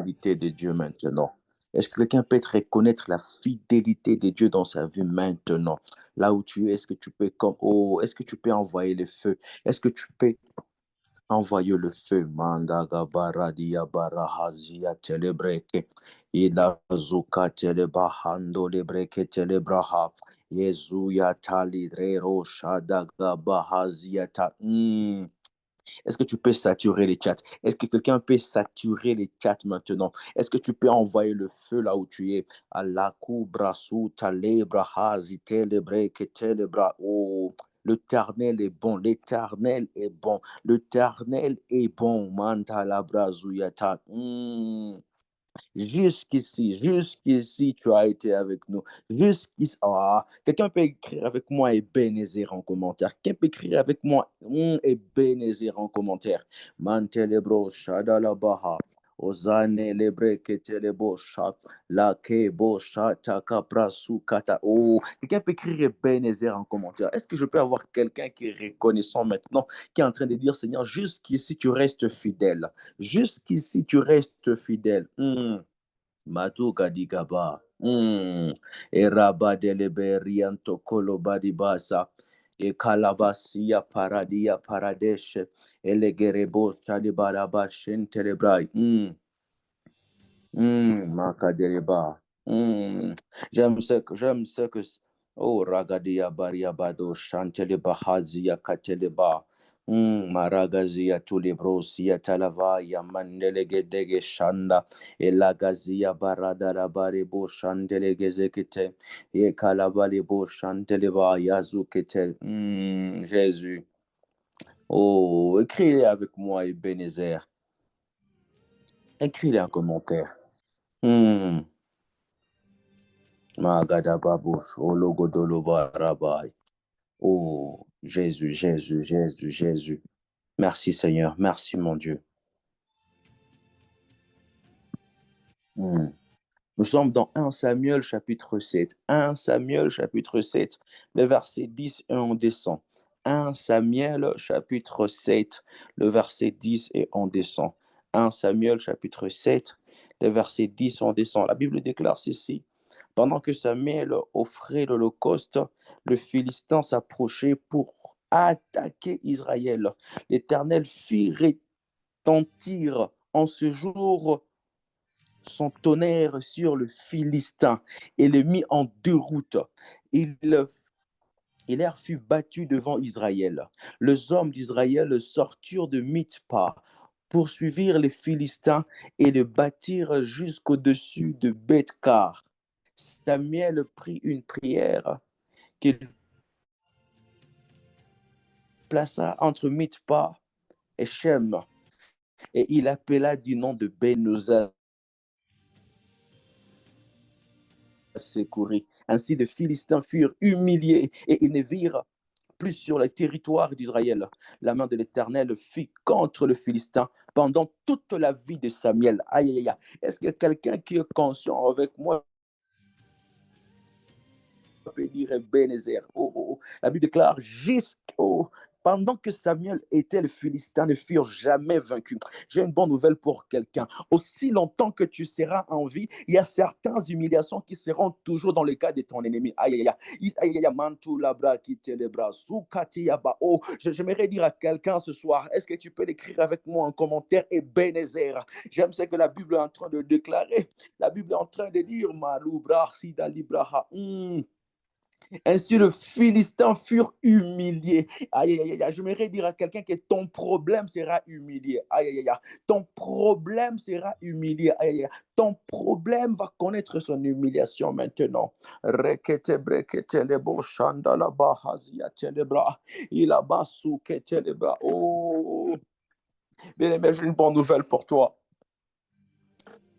fidélité de Dieu maintenant? Est-ce que quelqu'un peut te reconnaître la fidélité de Dieu dans sa vie maintenant? Là où tu es, est-ce que tu peux comme oh, est-ce que tu peux envoyer le feu? Est-ce que tu peux envoyer le feu? Mandaga baradia barahazia telebreke. Ila zuka telebahando lebreke telebraha. Yezuya talidrero shadaga bahazia ta. Est-ce que tu peux saturer les chats? Est-ce que quelqu'un peut saturer les chats maintenant? Est-ce que tu peux envoyer le feu là où tu es? Alaku brasu talebra hazi telebre que telebra. Oh, l'Éternel est bon, l'Éternel est bon, l'Éternel est bon. Mantala brazuyata. Jusqu'ici, tu as été avec nous. Jusqu'ici, quelqu'un peut écrire avec moi Ebenezer en commentaire. Quelqu'un peut écrire avec moi Ebenezer en commentaire. Mantelebro, Shadalabaha. Ozane lebre ketelebo shat la kebo shataka prasukata. Oh, quelqu'un peut écrire Ebenezer en commentaire. Est-ce que je peux avoir quelqu'un qui est reconnaissant maintenant, qui est en train de dire Seigneur, jusqu'ici tu restes fidèle. Jusqu'ici tu restes fidèle. Matuka digaba. Eraba deleberianto kolobadibasa. E kalabasia paradia paradeshe. Elegerebo talibaraba shentelebrai. Makadereba. J'aime ce que. Oh, ragadia bariabado chanteleba hazia kateleba. Maragazia tulibrosia talavaya mandelegedege shanda. Elagazia baradara baribo chandelegezekete. E kalabalibo chanteleba yazukete. Jésus. Oh, écris-les avec moi, Ebenezer. Écris-les en commentaire. Magadababush, Ologodolobarabai. Oh, Jésus, Jésus, Jésus, Jésus. Merci Seigneur, merci mon Dieu. Nous sommes dans 1 Samuel chapitre 7. 1 Samuel chapitre 7, le verset 10 et on descend. 1 Samuel chapitre 7, le verset 10 et on descend. 1 Samuel chapitre 7, le verset 10 on descend. La Bible déclare ceci. Pendant que Samuel offrait l'holocauste, le Philistin s'approchait pour attaquer Israël. L'Éternel fit retentir en ce jour son tonnerre sur le Philistin et le mit en déroute. L'air fut battu devant Israël. Les hommes d'Israël sortirent de Mitzpah, poursuivirent les Philistins et le battirent jusqu'au-dessus de Beth-Kar. Samuel prit une prière qu'il plaça entre Mitzpah et Shem, et il appela du nom de Ben-Uzza secourir. Ainsi les Philistins furent humiliés et ils ne virent plus sur le territoire d'Israël. La main de l'Éternel fit contre le Philistin pendant toute la vie de Samuel. Aïe, aïe, aïe. Est-ce que quelqu'un qui est conscient avec moi peut dire Ebenezer? La Bible déclare pendant que Samuel était, les Philistins ne furent jamais vaincus. J'ai une bonne nouvelle pour quelqu'un. Aussi longtemps que tu seras en vie, il y a certaines humiliations qui seront toujours dans le cas de ton ennemi. Aïe, aïe, aïe. Oh, j'aimerais dire à quelqu'un ce soir, est-ce que tu peux l'écrire avec moi en commentaire Ebenezer? J'aime ce que la Bible est en train de déclarer. La Bible est en train de dire Malubra Sida Libraha. Ainsi, les Philistins furent humiliés. Aïe, aïe, aïe. J'aimerais dire à quelqu'un que ton problème sera humilié. Aïe, aïe, aïe. Ton problème sera humilié. Aïe, aïe, aïe. Ton problème va connaître son humiliation maintenant. Rekete brekete lebo shandala bahazia telebra. Ilabasu ketelebra. Oh, bien aimé, j'ai une bonne nouvelle pour toi.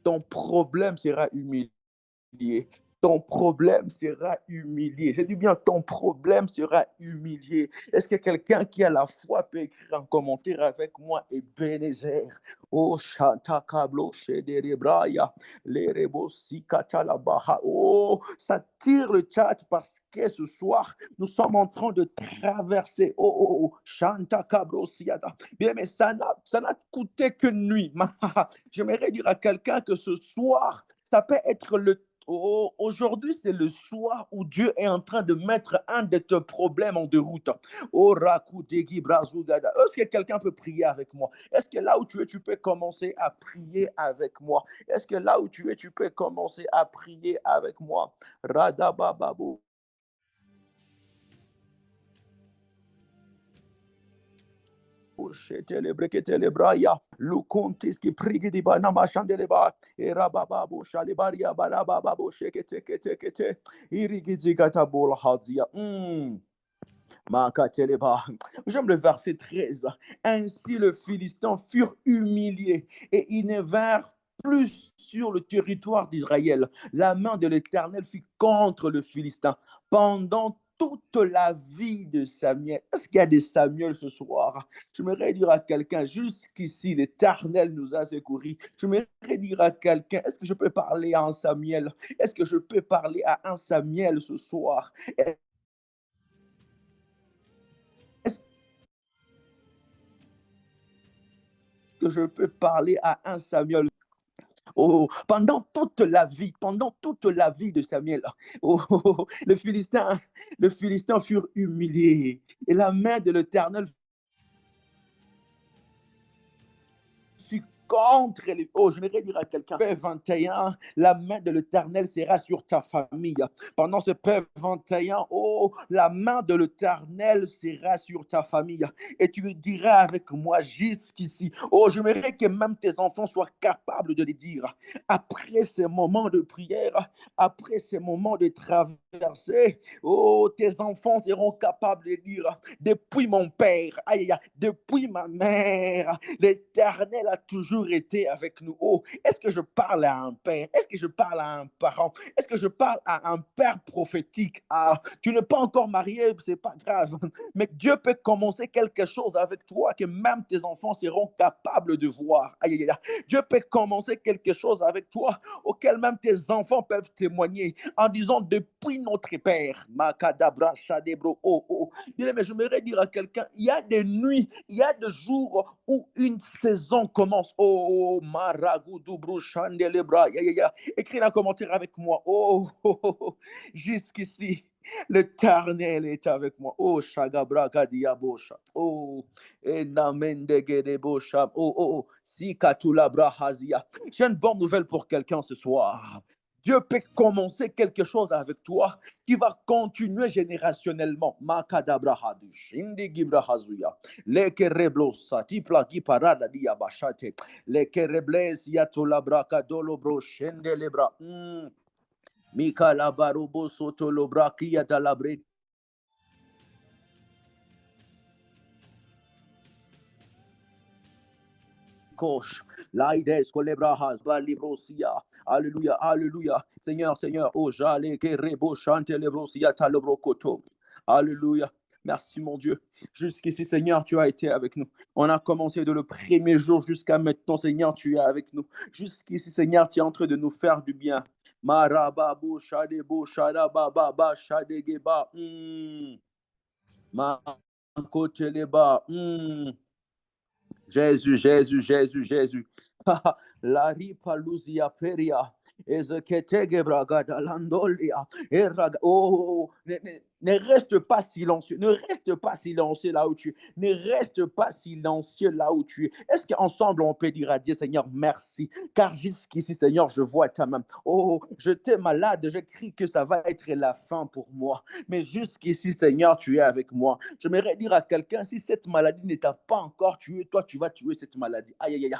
Ton problème sera humilié. ton problème sera humilié. J'ai dit bien, ton problème sera humilié. Est-ce que quelqu'un qui a la foi peut écrire un commentaire avec moi? Ebenezer. Oh, Shantakablo, Shederebraya, Lerebo Sikatalabaha. Oh, ça tire le chat parce que ce soir, nous sommes en train de traverser. Shantakablo Siada. Bien, mais ça n'a coûté qu'une nuit. J'aimerais dire à quelqu'un que ce soir, ça peut être aujourd'hui, c'est le soir où Dieu est en train de mettre un de tes problèmes en déroute. Est-ce que quelqu'un peut prier avec moi? Est-ce que là où tu es, tu peux commencer à prier avec moi? Est-ce que là où tu es, tu peux commencer à prier avec moi? Radabababo. Celebraya, Lukuntis ki prigidi banama shandeleba, Erababo Shalibaria Barababo Shekete, Irigizigata Bol Hadia. J'aime le verset 13. Ainsi les Philistins furent humiliés et ils ne vinrent plus sur le territoire d'Israël. La main de l'Éternel fut contre le Philistin pendant toute la vie de Samuel. Est-ce qu'il y a des Samuel ce soir? J'aimerais dire à quelqu'un, jusqu'ici, l'Éternel nous a secourus. J'aimerais dire à quelqu'un, est-ce que je peux parler à un Samuel? Est-ce que je peux parler à un Samuel ce soir? Est-ce que je peux parler à un Samuel? Pendant toute la vie de Samuel, les Philistins furent humiliés et la main de l'Éternel fut contre les... Oh, je voudrais dire à quelqu'un, Père 21, la main de l'Éternel sera sur ta famille. Pendant ce Père 21, la main de l'Éternel sera sur ta famille. Et tu diras avec moi jusqu'ici, j'aimerais que même tes enfants soient capables de le dire. Après ces moments de prière, après ces moments de traversée, tes enfants seront capables de dire, depuis mon père, aïe, aïe, depuis ma mère, l'Éternel a toujours été avec nous. Est-ce que je parle à un père? Est-ce que je parle à un parent? Est-ce que je parle à un père prophétique? Tu n'es pas encore marié, c'est pas grave. Mais Dieu peut commencer quelque chose avec toi que même tes enfants seront capables de voir. Aïe, aïe, aïe. Dieu peut commencer quelque chose avec toi auquel même tes enfants peuvent témoigner en disant depuis notre père. Makadabra, Shadebro, Mais j'aimerais dire à quelqu'un, il y a des nuits, il y a des jours où une saison commence. Maragoudou, Chandelebra. Écris un commentaire avec moi. Jusqu'ici. L'Éternel est avec moi. Shagabra Gadiabosha. Enamendegedebosha. Sikatula Brahazia. J'ai une bonne nouvelle pour quelqu'un ce soir. Dieu peut commencer quelque chose avec toi qui va continuer générationnellement. Makadabrahadu, Shindigibrahazuya, Lekereblosa, Tiplagi Parada Diabashate, Lekerebles Yatolabra Dolobro, Shendelebra, Mikala Barubo Sotolobra Kiatalabre. Kosh, Laides, Colebrahas, Balibrosia, Alléluia, Alléluia, Seigneur, Seigneur, Jale, Kerebo, Chante, Lebrosia, Talobrokoto, Alléluia. Merci mon Dieu. Jusqu'ici, Seigneur, tu as été avec nous. On a commencé de le premier jour jusqu'à maintenant, Seigneur, tu es avec nous. Jusqu'ici, Seigneur, tu es en train de nous faire du bien. Marababo, Shadebo, Shadababa, Shadegeba, Makoteleba, Jésus, Jésus, Jésus, Jésus. Lari paluzia peria. Ezeketegebragada landolia. Ne reste pas silencieux. Ne reste pas silencieux là où tu es. Ne reste pas silencieux là où tu es. Est-ce qu'ensemble on peut dire à Dieu, Seigneur, merci. Car jusqu'ici, Seigneur, je vois ta main. J'étais malade. Je crie que ça va être la fin pour moi. Mais jusqu'ici, Seigneur, tu es avec moi. J'aimerais dire à quelqu'un, si cette maladie ne t'a pas encore tué, toi, tu vas tuer cette maladie. Aïe, aïe, aïe.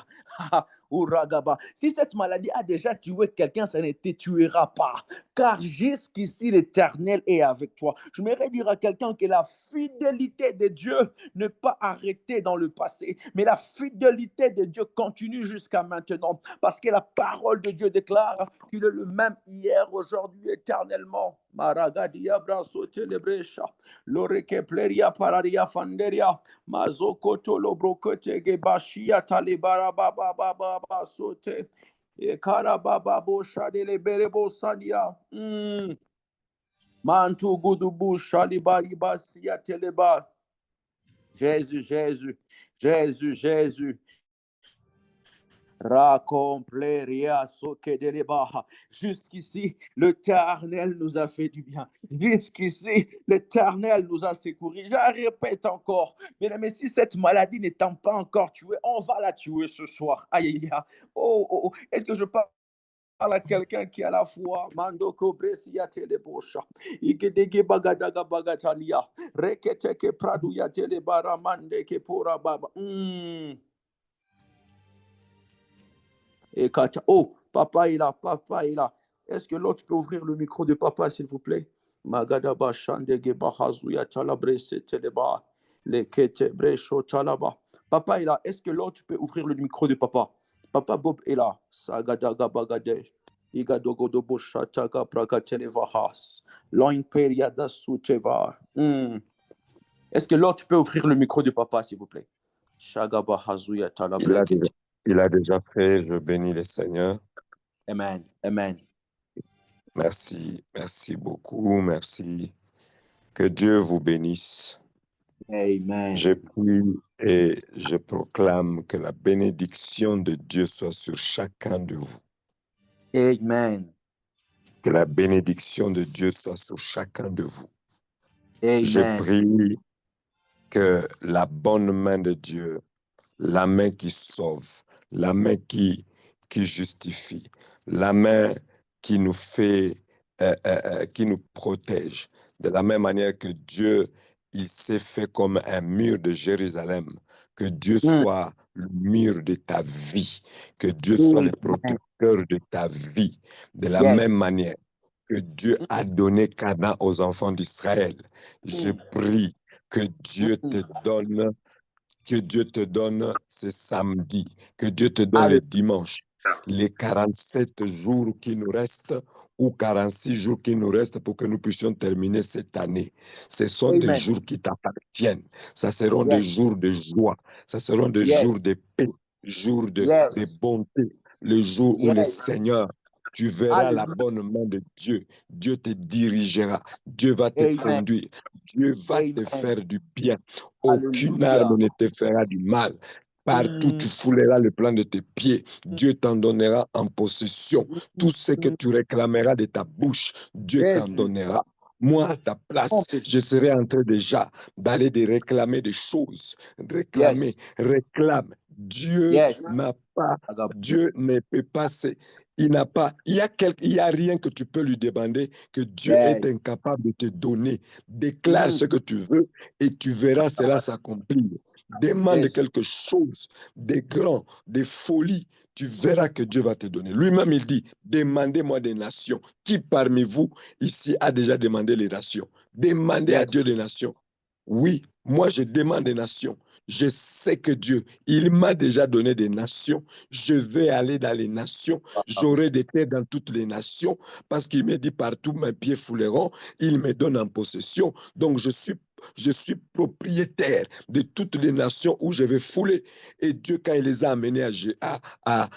Si cette maladie a déjà tué quelqu'un, ça ne te tuera pas. Car jusqu'ici, l'Éternel est avec toi. Je voudrais dire à quelqu'un que la fidélité de Dieu n'est pas arrêtée dans le passé, mais la fidélité de Dieu continue jusqu'à maintenant. Parce que la parole de Dieu déclare qu'il est le même hier, aujourd'hui, éternellement. Maragadia braso telebresha, loreke pleria pararia fanderia, mazoko tolo brokote gebashia talibara baba baba sote, ekara baba bosha dele berebo sania. Mantu gudubu shalibari basia teleba. Jésus, Jésus, Jésus, Jésus. Jusqu'ici, l'Éternel nous a fait du bien. Jusqu'ici, l'Éternel nous a secourus. Je répète encore, mesdames, si cette maladie n'étant pas encore tuée, on va la tuer ce soir. Aïe, aïe, aïe. Oh. Est-ce que je parle à quelqu'un qui a la foi? Mandoko bresia telebosha. Igedege bagadaga bagatalia. Reketeke praduya telebara mandeke pora baba. Et oh, papa est là, papa est là. Est-ce que l'autre peut ouvrir le micro de papa, s'il vous plaît? Magadaba Shandege Bahazuya Talabre Seteleba. Lekete Bresho Talaba. Papa est là. Est-ce que l'autre peut ouvrir le micro de papa? Papa Bob est là. Sagadaga Bagade. Igadogodobo Shataga Pragatevahas. L'Imperia da Suteva. Est-ce que l'autre peut ouvrir le micro de papa, s'il vous plaît? Shagaba Hazuya Talabre. Il a déjà fait, je bénis le Seigneur. Amen, amen. Merci beaucoup, merci. Que Dieu vous bénisse. Amen. Je prie et je proclame que la bénédiction de Dieu soit sur chacun de vous. Amen. Que la bénédiction de Dieu soit sur chacun de vous. Amen. Je prie que la bonne main de Dieu, la main qui sauve, la main qui justifie, la main qui nous fait, qui nous protège, de la même manière que Dieu, il s'est fait comme un mur de Jérusalem, que Dieu soit le mur de ta vie, que Dieu soit le protecteur de ta vie, de la même manière que Dieu a donné Canaan aux enfants d'Israël. Je prie que Dieu te donne ce samedi, que Dieu te donne le dimanche, les 47 jours qui nous restent ou 46 jours qui nous restent pour que nous puissions terminer cette année. Ce sont des jours qui t'appartiennent. Ça seront des jours de joie. Ça seront des jours de paix, jours de bonté, le jour où le Seigneur, tu verras la bonne main de Dieu. Dieu te dirigera. Dieu va te conduire. Dieu va te faire du bien. Aucune arme ne te fera du mal. Partout tu fouleras le plan de tes pieds. Dieu t'en donnera en possession. Tout ce que tu réclameras de ta bouche, Dieu t'en donnera. Moi, à ta place, je serai en train déjà d'aller de réclamer des choses. Réclame. Dieu n'a pas, Dieu ne peut pas il y a rien que tu peux lui demander que Dieu est incapable de te donner. Déclare ce que tu veux et tu verras cela s'accomplir. Demande quelque chose de grand, de folie, tu verras que Dieu va te donner. Lui-même, il dit, demandez-moi des nations. Qui parmi vous ici a déjà demandé les nations? Demandez à Dieu des nations. Oui, moi je demande des nations. Je sais que Dieu, il m'a déjà donné des nations. Je vais aller dans les nations. J'aurai des terres dans toutes les nations parce qu'il me dit partout mes pieds fouleront. Il me donne en possession. Donc je suis propriétaire de toutes les nations où je vais fouler. Et Dieu, quand il les a amenés à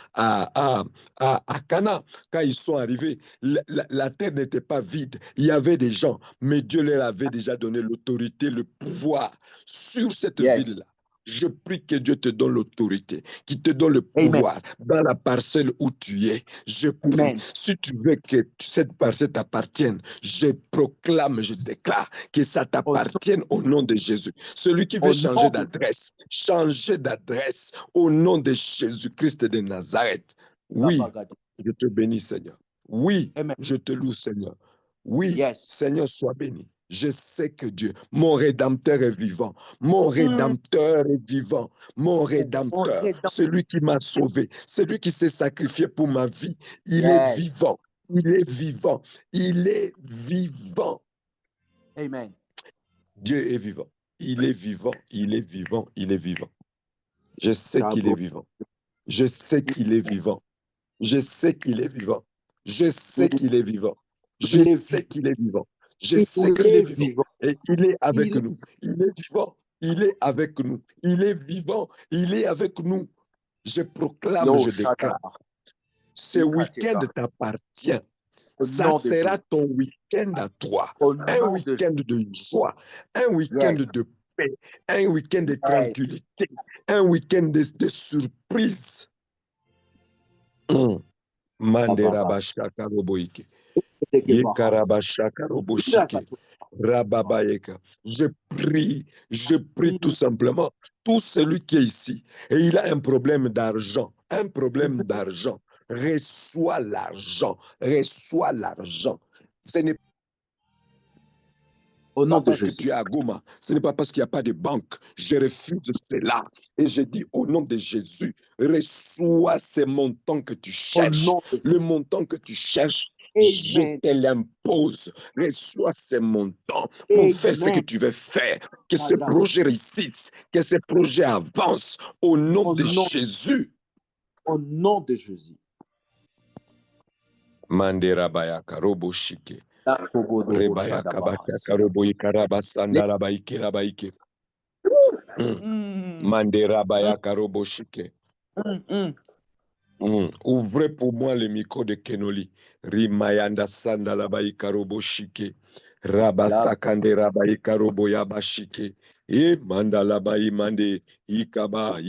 Canaan, quand ils sont arrivés, la terre n'était pas vide. Il y avait des gens, mais Dieu leur avait déjà donné l'autorité, le pouvoir sur cette ville-là. Je prie que Dieu te donne l'autorité, qu'il te donne le pouvoir dans la parcelle où tu es. Je prie, si tu veux que cette parcelle t'appartienne, je proclame, je déclare que ça t'appartienne au nom de Jésus. Celui qui veut changer d'adresse au nom de Jésus-Christ de Nazareth. Oui, je te bénis, Seigneur. Oui, je te loue, Seigneur. Oui, Seigneur, sois béni. Je sais que Dieu, mon Rédempteur est vivant. Mon Rédempteur est vivant. Mon Rédempteur, celui qui m'a sauvé, celui qui s'est sacrifié pour ma vie, il est vivant. Il est vivant. Il est vivant. Amen. Dieu est vivant. Il est vivant. Il est vivant. Il est vivant. Je sais qu'il est vivant. Je sais qu'il est vivant. Je sais qu'il est vivant. Je sais qu'il est vivant. Je sais qu'il est vivant. Je sais qu'il est vivant. Et il est avec nous. Il est vivant. Il est avec nous. Il est vivant. Il est avec nous. Je proclame, je déclare. Ce week-end t'appartient. Ça sera ton week-end à toi. Un week-end de joie. Un week-end de paix. Un week-end de tranquillité. Un week-end de surprise. Manderabashaka roboike. Yekarabashaka roboshike. Rababayeka. Je prie tout simplement. Tout celui qui est ici et il a un problème d'argent, reçois l'argent, reçois l'argent. Ce n'est Au nom pas de parce que Jésus. tu es à Goma, ce n'est pas parce qu'il n'y a pas de banque. Je refuse cela. Et je dis au nom de Jésus, reçois ce montant que tu cherches. Le montant que tu cherches, je te l'impose. Reçois ce montant pour faire ce que tu veux faire. Que ce projet réussisse, que ce projet avance. Au nom de Jésus. Au nom de Jésus. Mandera bayaka robo shike. Rebayaka bayaka robo ikaraba sandara baike rabaike. Mandera bayaka robo shike. Ouvrez pour moi le micro de Kenoli. Rimayanda sandala baika robo shike. Rabasakande rabaika robo yabashike. E mandala bayi mande. Ikaba.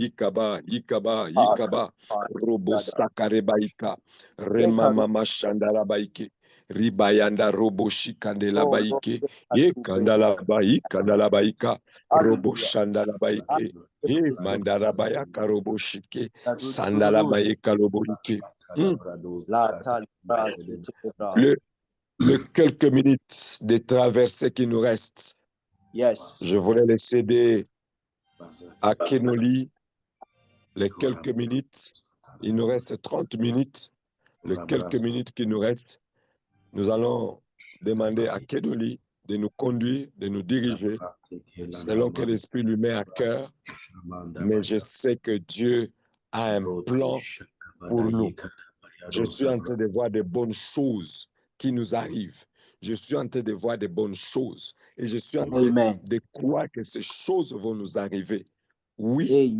Robo sakare baika. Remama shandala baike. Ribayanda robo shikandela baike. E kandala baika. Robo shandala baike. E mandala bayaka robo shike. Sandala baika robo shike. Le quelques minutes de traversée qui nous restent, je voulais les céder à Kenoli. Les quelques minutes, il nous reste 30 minutes. Les quelques minutes qui nous restent, nous allons demander à Kenoli de nous conduire, de nous diriger, selon que l'Esprit lui met à cœur. Mais je sais que Dieu a un plan pour nous. Je suis en train de voir de bonnes choses qui nous arrivent. Je suis en train de voir de bonnes choses. Et je suis en train de croire que ces choses vont nous arriver. Oui,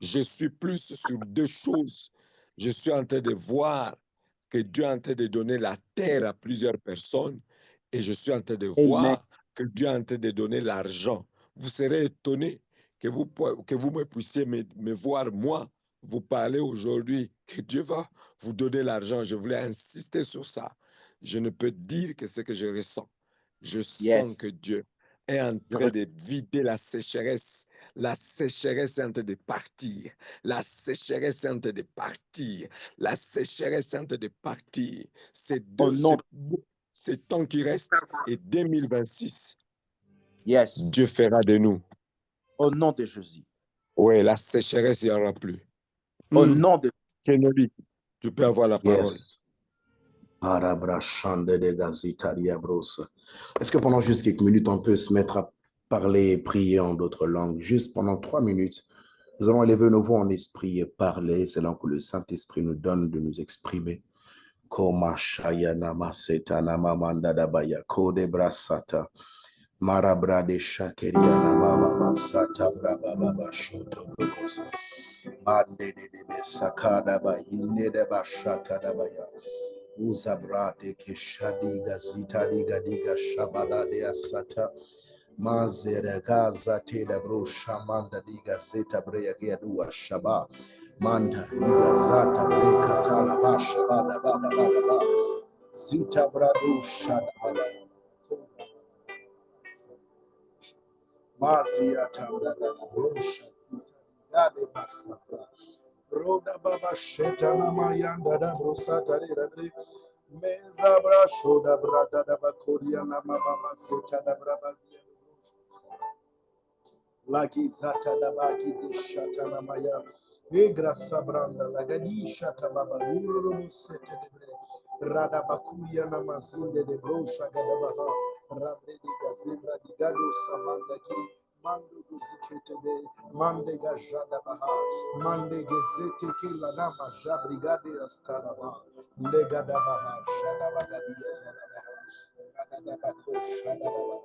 je suis plus sur deux choses. Je suis en train de voir que Dieu est en train de donner la terre à plusieurs personnes. Et je suis en train de voir que Dieu est en train de donner l'argent. Vous serez étonnés que vous me puissiez me voir, moi, vous parler aujourd'hui, que Dieu va vous donner l'argent. Je voulais insister sur ça. Je ne peux dire que ce que je ressens. Je sens que Dieu est en train de vider la sécheresse. La sécheresse est en train de partir. La sécheresse est en train de partir. La sécheresse est en train de partir. C'est temps qui reste et 2026. Dieu fera de nous. Au nom de Jésus. Oui, la sécheresse, il n'y aura plus. Au nom de Kenoli, tu peux avoir la parole. Est-ce que pendant juste quelques minutes, on peut se mettre à parler et prier en d'autres langues? Juste pendant 3 minutes, nous allons élever nos voix en esprit et parler. C'est là que le Saint-Esprit nous donne de nous exprimer. Koma shaya namaseta namamanda dabaya kode brasata marabra de shakeria namama masata brababa shoto gogosa mande de besakada ba inde de bashata dabaya uzabrate keshadi gazita diga shabala de asata mazere gaza te da bro shamanda diga zeta breya gia dua shaba manda liga zata breka tala basha bada zita brado shada bada mazia tanda da brosha dade masabra roda baba sheta na mayanda da brosata de Mezabra shoda brada da bakoria na mama seta da braba. Lagi zata da bagi de shata na maya. Egra sabranda lagadi shata baba ururu sete de bre. Rada bakuria na mazinde de brosha gadabaha. Rabre de gazebra di gado samanda ki. Mando guzikete de mande gajada baha. Mande gezete ke la nama jabrigade astana baha. Negada baha. Shada bagadi yazada baha. Rada da bako shada baba.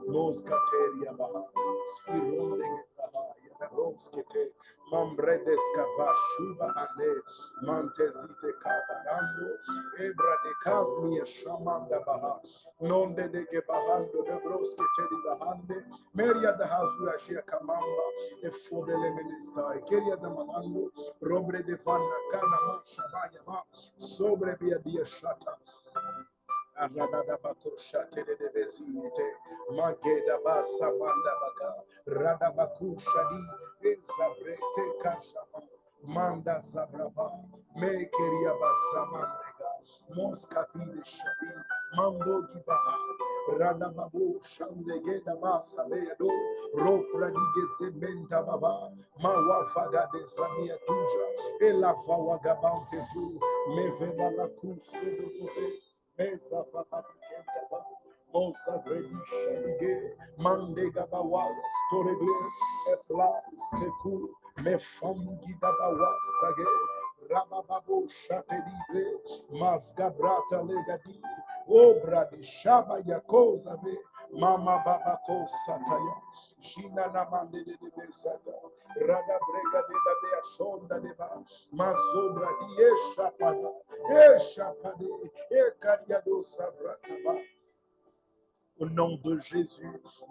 Los cateria baha, ironde baha, yaraboskete, mambredes kavashuba ane, mantezize kabarando, ebra de kasmi shamanda baha, nonde de gebahando de broskete di bahande, meria da hazu ashia kamamba, e fodele ministai, keria da mahando, robre de vanna kana ma shabaya ma, sobre via dia shata. Radada bako shate de bezite, mageda basa manda baga, radabaku shadi, ezabrete kashama, manda zabraba, me keria basa mandega, moskati de shabi, mando gibaha, radababu shandegeda basa beado, ropradige zementa baba, mawafaga de zamia tuja, elavawagabante zu, mevela la kusu. Mesa papa kentaba, mosa vredi shalige, mandega bawa, storegle, epla seku, me famigi dabawa stage, rabababo shatedibre, masga brata legadi, obra de shaba yakoza be, mama baba ko sataya, shina na mande de besata, rada brega de da be ashonda de ba, mazobra di eshapada, eshapade, ekariado sabrataba. Au nom de Jésus,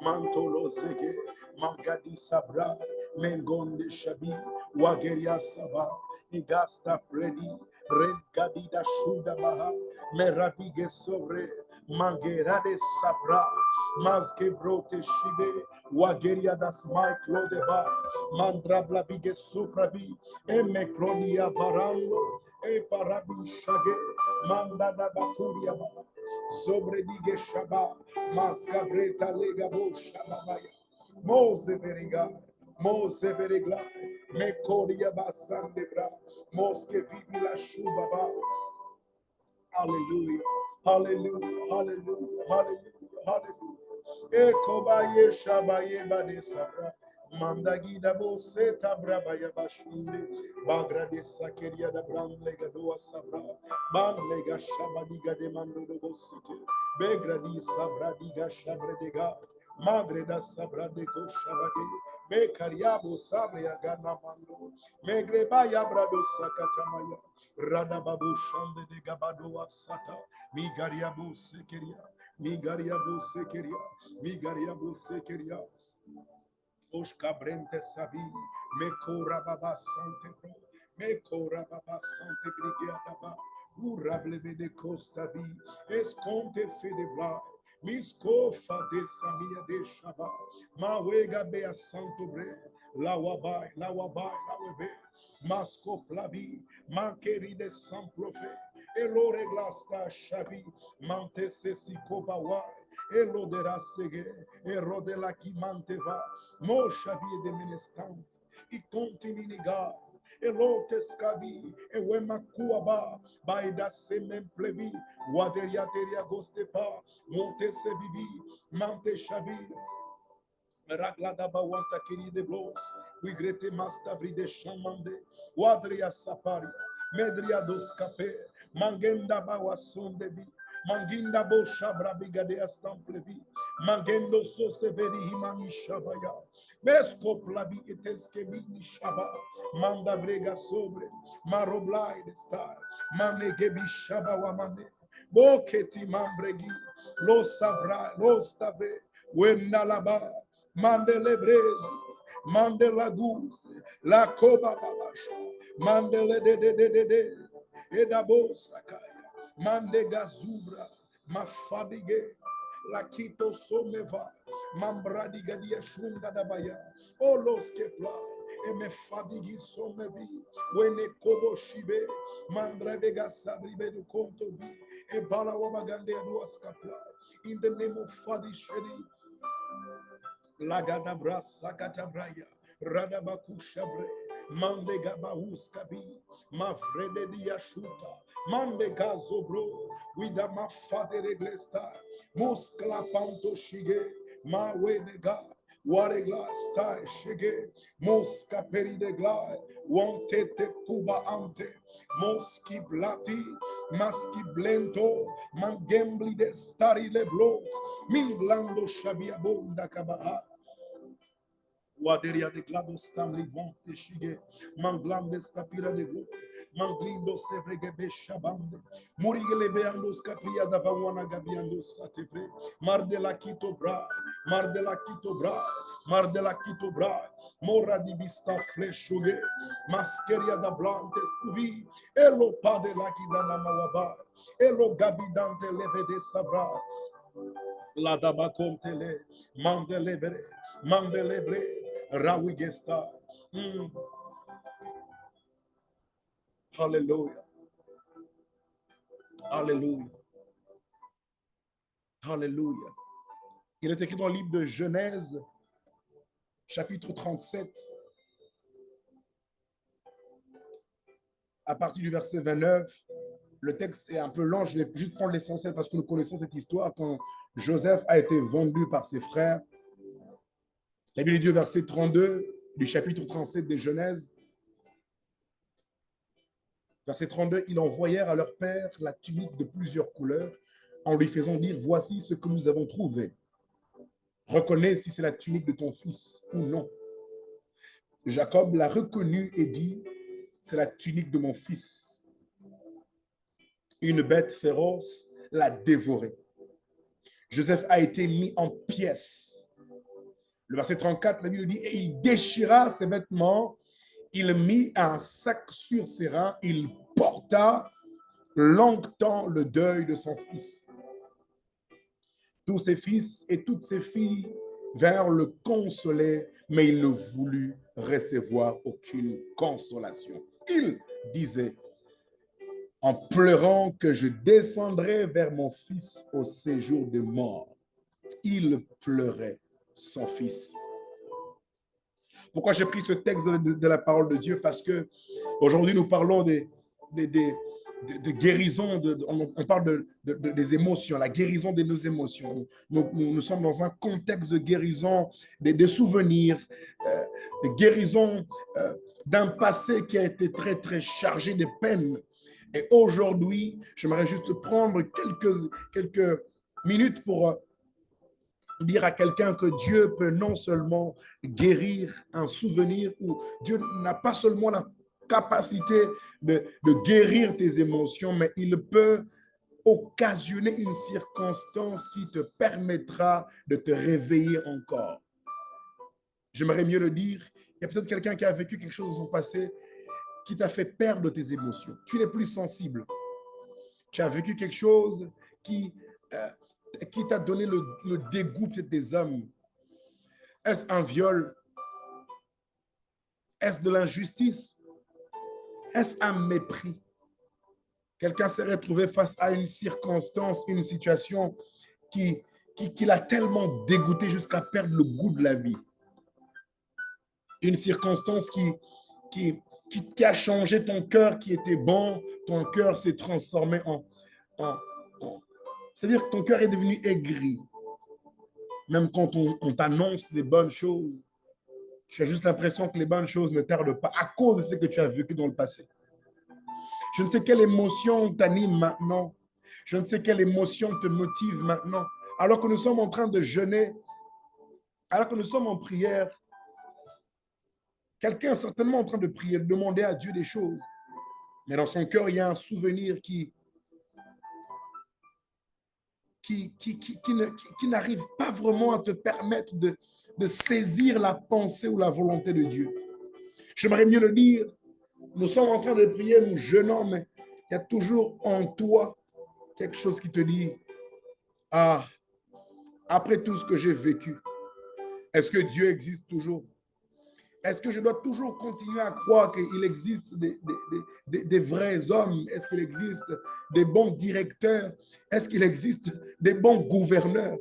Mantolo Sege, Magadi Sabra, Mengonde Shabi, Wageria Saba, Igasta Predi, Regadi da Shuda Baha, Meradige Sobre, Mangerade Sabra, Maske Brote Shibe, Wageria das Michael Deba, Mandrabla Bige Suprabi, Emecronia Barando, E Parabi Shage, Mandada Bakuria Baha. Sobredige Shaba, Mascabreta Legabo Shababaya, Mose Veriga, Mose Verigla, Mekoria Basandebra, Mosque Vibila Shubaba. Hallelujah, hallelujah, hallelujah, hallelujah, hallelujah. Ekobaye Shabaye Bade Sabra. Mandagida bo seta brabaya bashunde bagra de sakeria da bramlega doa sabra bamlega shabadiga de mando de bosite begra di sabra diga shabre de ga magre da sabra de go shabade be kariabo sabre gana mando megre baya brado sakatamaya rada babu shande de gabadoa sata migariabo sekeria migariabo sekeria migariabo sekeria Oshkabrente sabi, mekora baba sante bro, mekora baba sante brigada, urable de costa vi, esconte fede bla, miscofa de samia de shaba, mawega bea santo bre, lawabai, lawebe, masco plavi, mankeri de san profe, elore glasta shavi, mante sesico bawai, elodera sege, erodela ki manteva, Mosha vie de menestante, e continue God, e lotes cabi, e wema kuaba, baida semen plebi, waderia teria gostepa, monte se vivi, mante shabi, Raglada bawanta querida blos, uigrete mastavri de chamande, wadria sapari, medria dos cape, mangenda bawason debi, manginda bo shabra bigade astamplevi, mangendo so severi himani shabaya, mesco plabi eteske mini shaba, manda brega sobre, maroblai de star, manegebi shaba wamane, boketi mambregi, lo sabra, lo stave, wenalaba, Mandele brezi, mandela guz, la koba babasha, mandele de, edabo sakaya, mande gazubra, mafadige, La Kito Someva, Mambradi Gadia Shunda Dabaya, Olos Kepla, Eme Fadigi Somevi, Wene Kobo Shibe, Mandre Vega Sabribe du Kontobi, E Balawabagande Aduaskapla, in the name of Fadi Shedi, Lagadabra Sakatabraya, Radabakushabre, Mande Gabahuskabi, Mafrede Diashuta, Mande Gazobro, Wida Mafade Reglesta, Muskla Panto Shige, Mawenega, Waregla Stai Shige, Mosca Peridegla, Wantete Kuba Ante, Moski Blati, Maski Blento, Mangembli de Stari Leblot, Minglando Shabiabonda Kabaha. Waderia de glados tamli bonte shige, manglande stapira de glo, manglindo sevrege shabande, murigele beandos capria da bawana gabiando satevre, mardela quito bra, mardela quito bra, mardela quito bra, mora di vista fleshuge, maskeria da blantes uvi, elo pade la kidana mawaba, elo gabidante leve de sabra, la daba contele, mandelebre, mandelebre, Rawigesta. Hallelujah. Hallelujah. Hallelujah. Il est écrit dans le livre de Genèse, chapitre 37, à partir du verset 29. Le texte est un peu long, je vais juste prendre l'essentiel parce que nous connaissons cette histoire quand Joseph a été vendu par ses frères. La Bible dit au verset 32 du chapitre 37 de Genèse. Verset 32, ils envoyèrent à leur père la tunique de plusieurs couleurs en lui faisant dire, voici ce que nous avons trouvé. Reconnais si c'est la tunique de ton fils ou non. Jacob l'a reconnue et dit, c'est la tunique de mon fils. Une bête féroce l'a dévoré. Joseph a été mis en pièces. Le verset 34, la Bible dit, et il déchira ses vêtements, il mit un sac sur ses reins, il porta longtemps le deuil de son fils. Tous ses fils et toutes ses filles vinrent le consoler, mais il ne voulut recevoir aucune consolation. Il disait, en pleurant que je descendrai vers mon fils au séjour de mort. Il pleurait son fils. Pourquoi j'ai pris ce texte de la parole de Dieu? Parce que aujourd'hui nous parlons de guérison, on parle des émotions, la guérison de nos émotions. Nous sommes dans un contexte de guérison des souvenirs, de guérison d'un passé qui a été très, très chargé de peine. Et aujourd'hui, j'aimerais juste prendre quelques minutes pour dire à quelqu'un que Dieu peut non seulement guérir un souvenir, ou Dieu n'a pas seulement la capacité de guérir tes émotions, mais il peut occasionner une circonstance qui te permettra de te réveiller encore. J'aimerais mieux le dire, il y a peut-être quelqu'un qui a vécu quelque chose dans son passé qui t'a fait perdre tes émotions. Tu n'es plus sensible. Tu as vécu quelque chose qui t'a donné le dégoût des hommes. Est-ce un viol? Est-ce de l'injustice? Est-ce un mépris? Quelqu'un s'est retrouvé face à une circonstance, une situation qui l'a tellement dégoûté jusqu'à perdre le goût de la vie. Une circonstance qui a changé ton cœur qui était bon, ton cœur s'est transformé en c'est-à-dire que ton cœur est devenu aigri. Même quand on t'annonce les bonnes choses, tu as juste l'impression que les bonnes choses ne tardent pas à cause de ce que tu as vécu dans le passé. Je ne sais quelle émotion t'anime maintenant. Je ne sais quelle émotion te motive maintenant. Alors que nous sommes en train de jeûner, alors que nous sommes en prière, quelqu'un est certainement en train de prier, de demander à Dieu des choses. Mais dans son cœur, il y a un souvenir qui n'arrive pas vraiment à te permettre de saisir la pensée ou la volonté de Dieu. J'aimerais mieux le dire, nous sommes en train de prier, nous jeûnons, mais il y a toujours en toi quelque chose qui te dit, ah, après tout ce que j'ai vécu, est-ce que Dieu existe toujours? Est-ce que je dois toujours continuer à croire qu'il existe des vrais hommes? Est-ce qu'il existe des bons directeurs? Est-ce qu'il existe des bons gouverneurs?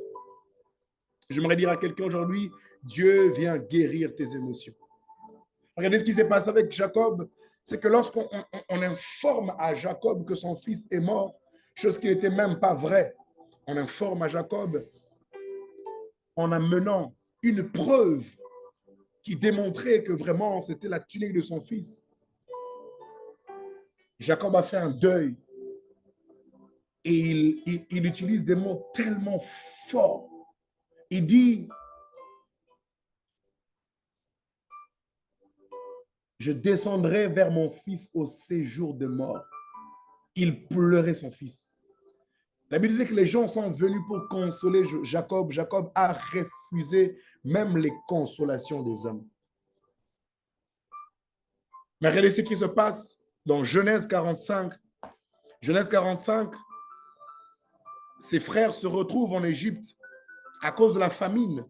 J'aimerais dire à quelqu'un aujourd'hui, Dieu vient guérir tes émotions. Regardez ce qui s'est passé avec Jacob. C'est que lorsqu'on informe à Jacob que son fils est mort, chose qui n'était même pas vraie, on informe à Jacob en amenant une preuve qui démontrait que vraiment c'était la tunique de son fils. Jacob a fait un deuil et il utilise des mots tellement forts. Il dit, je descendrai vers mon fils au séjour de mort. Il pleurait son fils. La Bible dit que les gens sont venus pour consoler Jacob. Jacob a refusé même les consolations des hommes. Mais regardez ce qui se passe dans Genèse 45. Genèse 45, ses frères se retrouvent en Égypte à cause de la famine.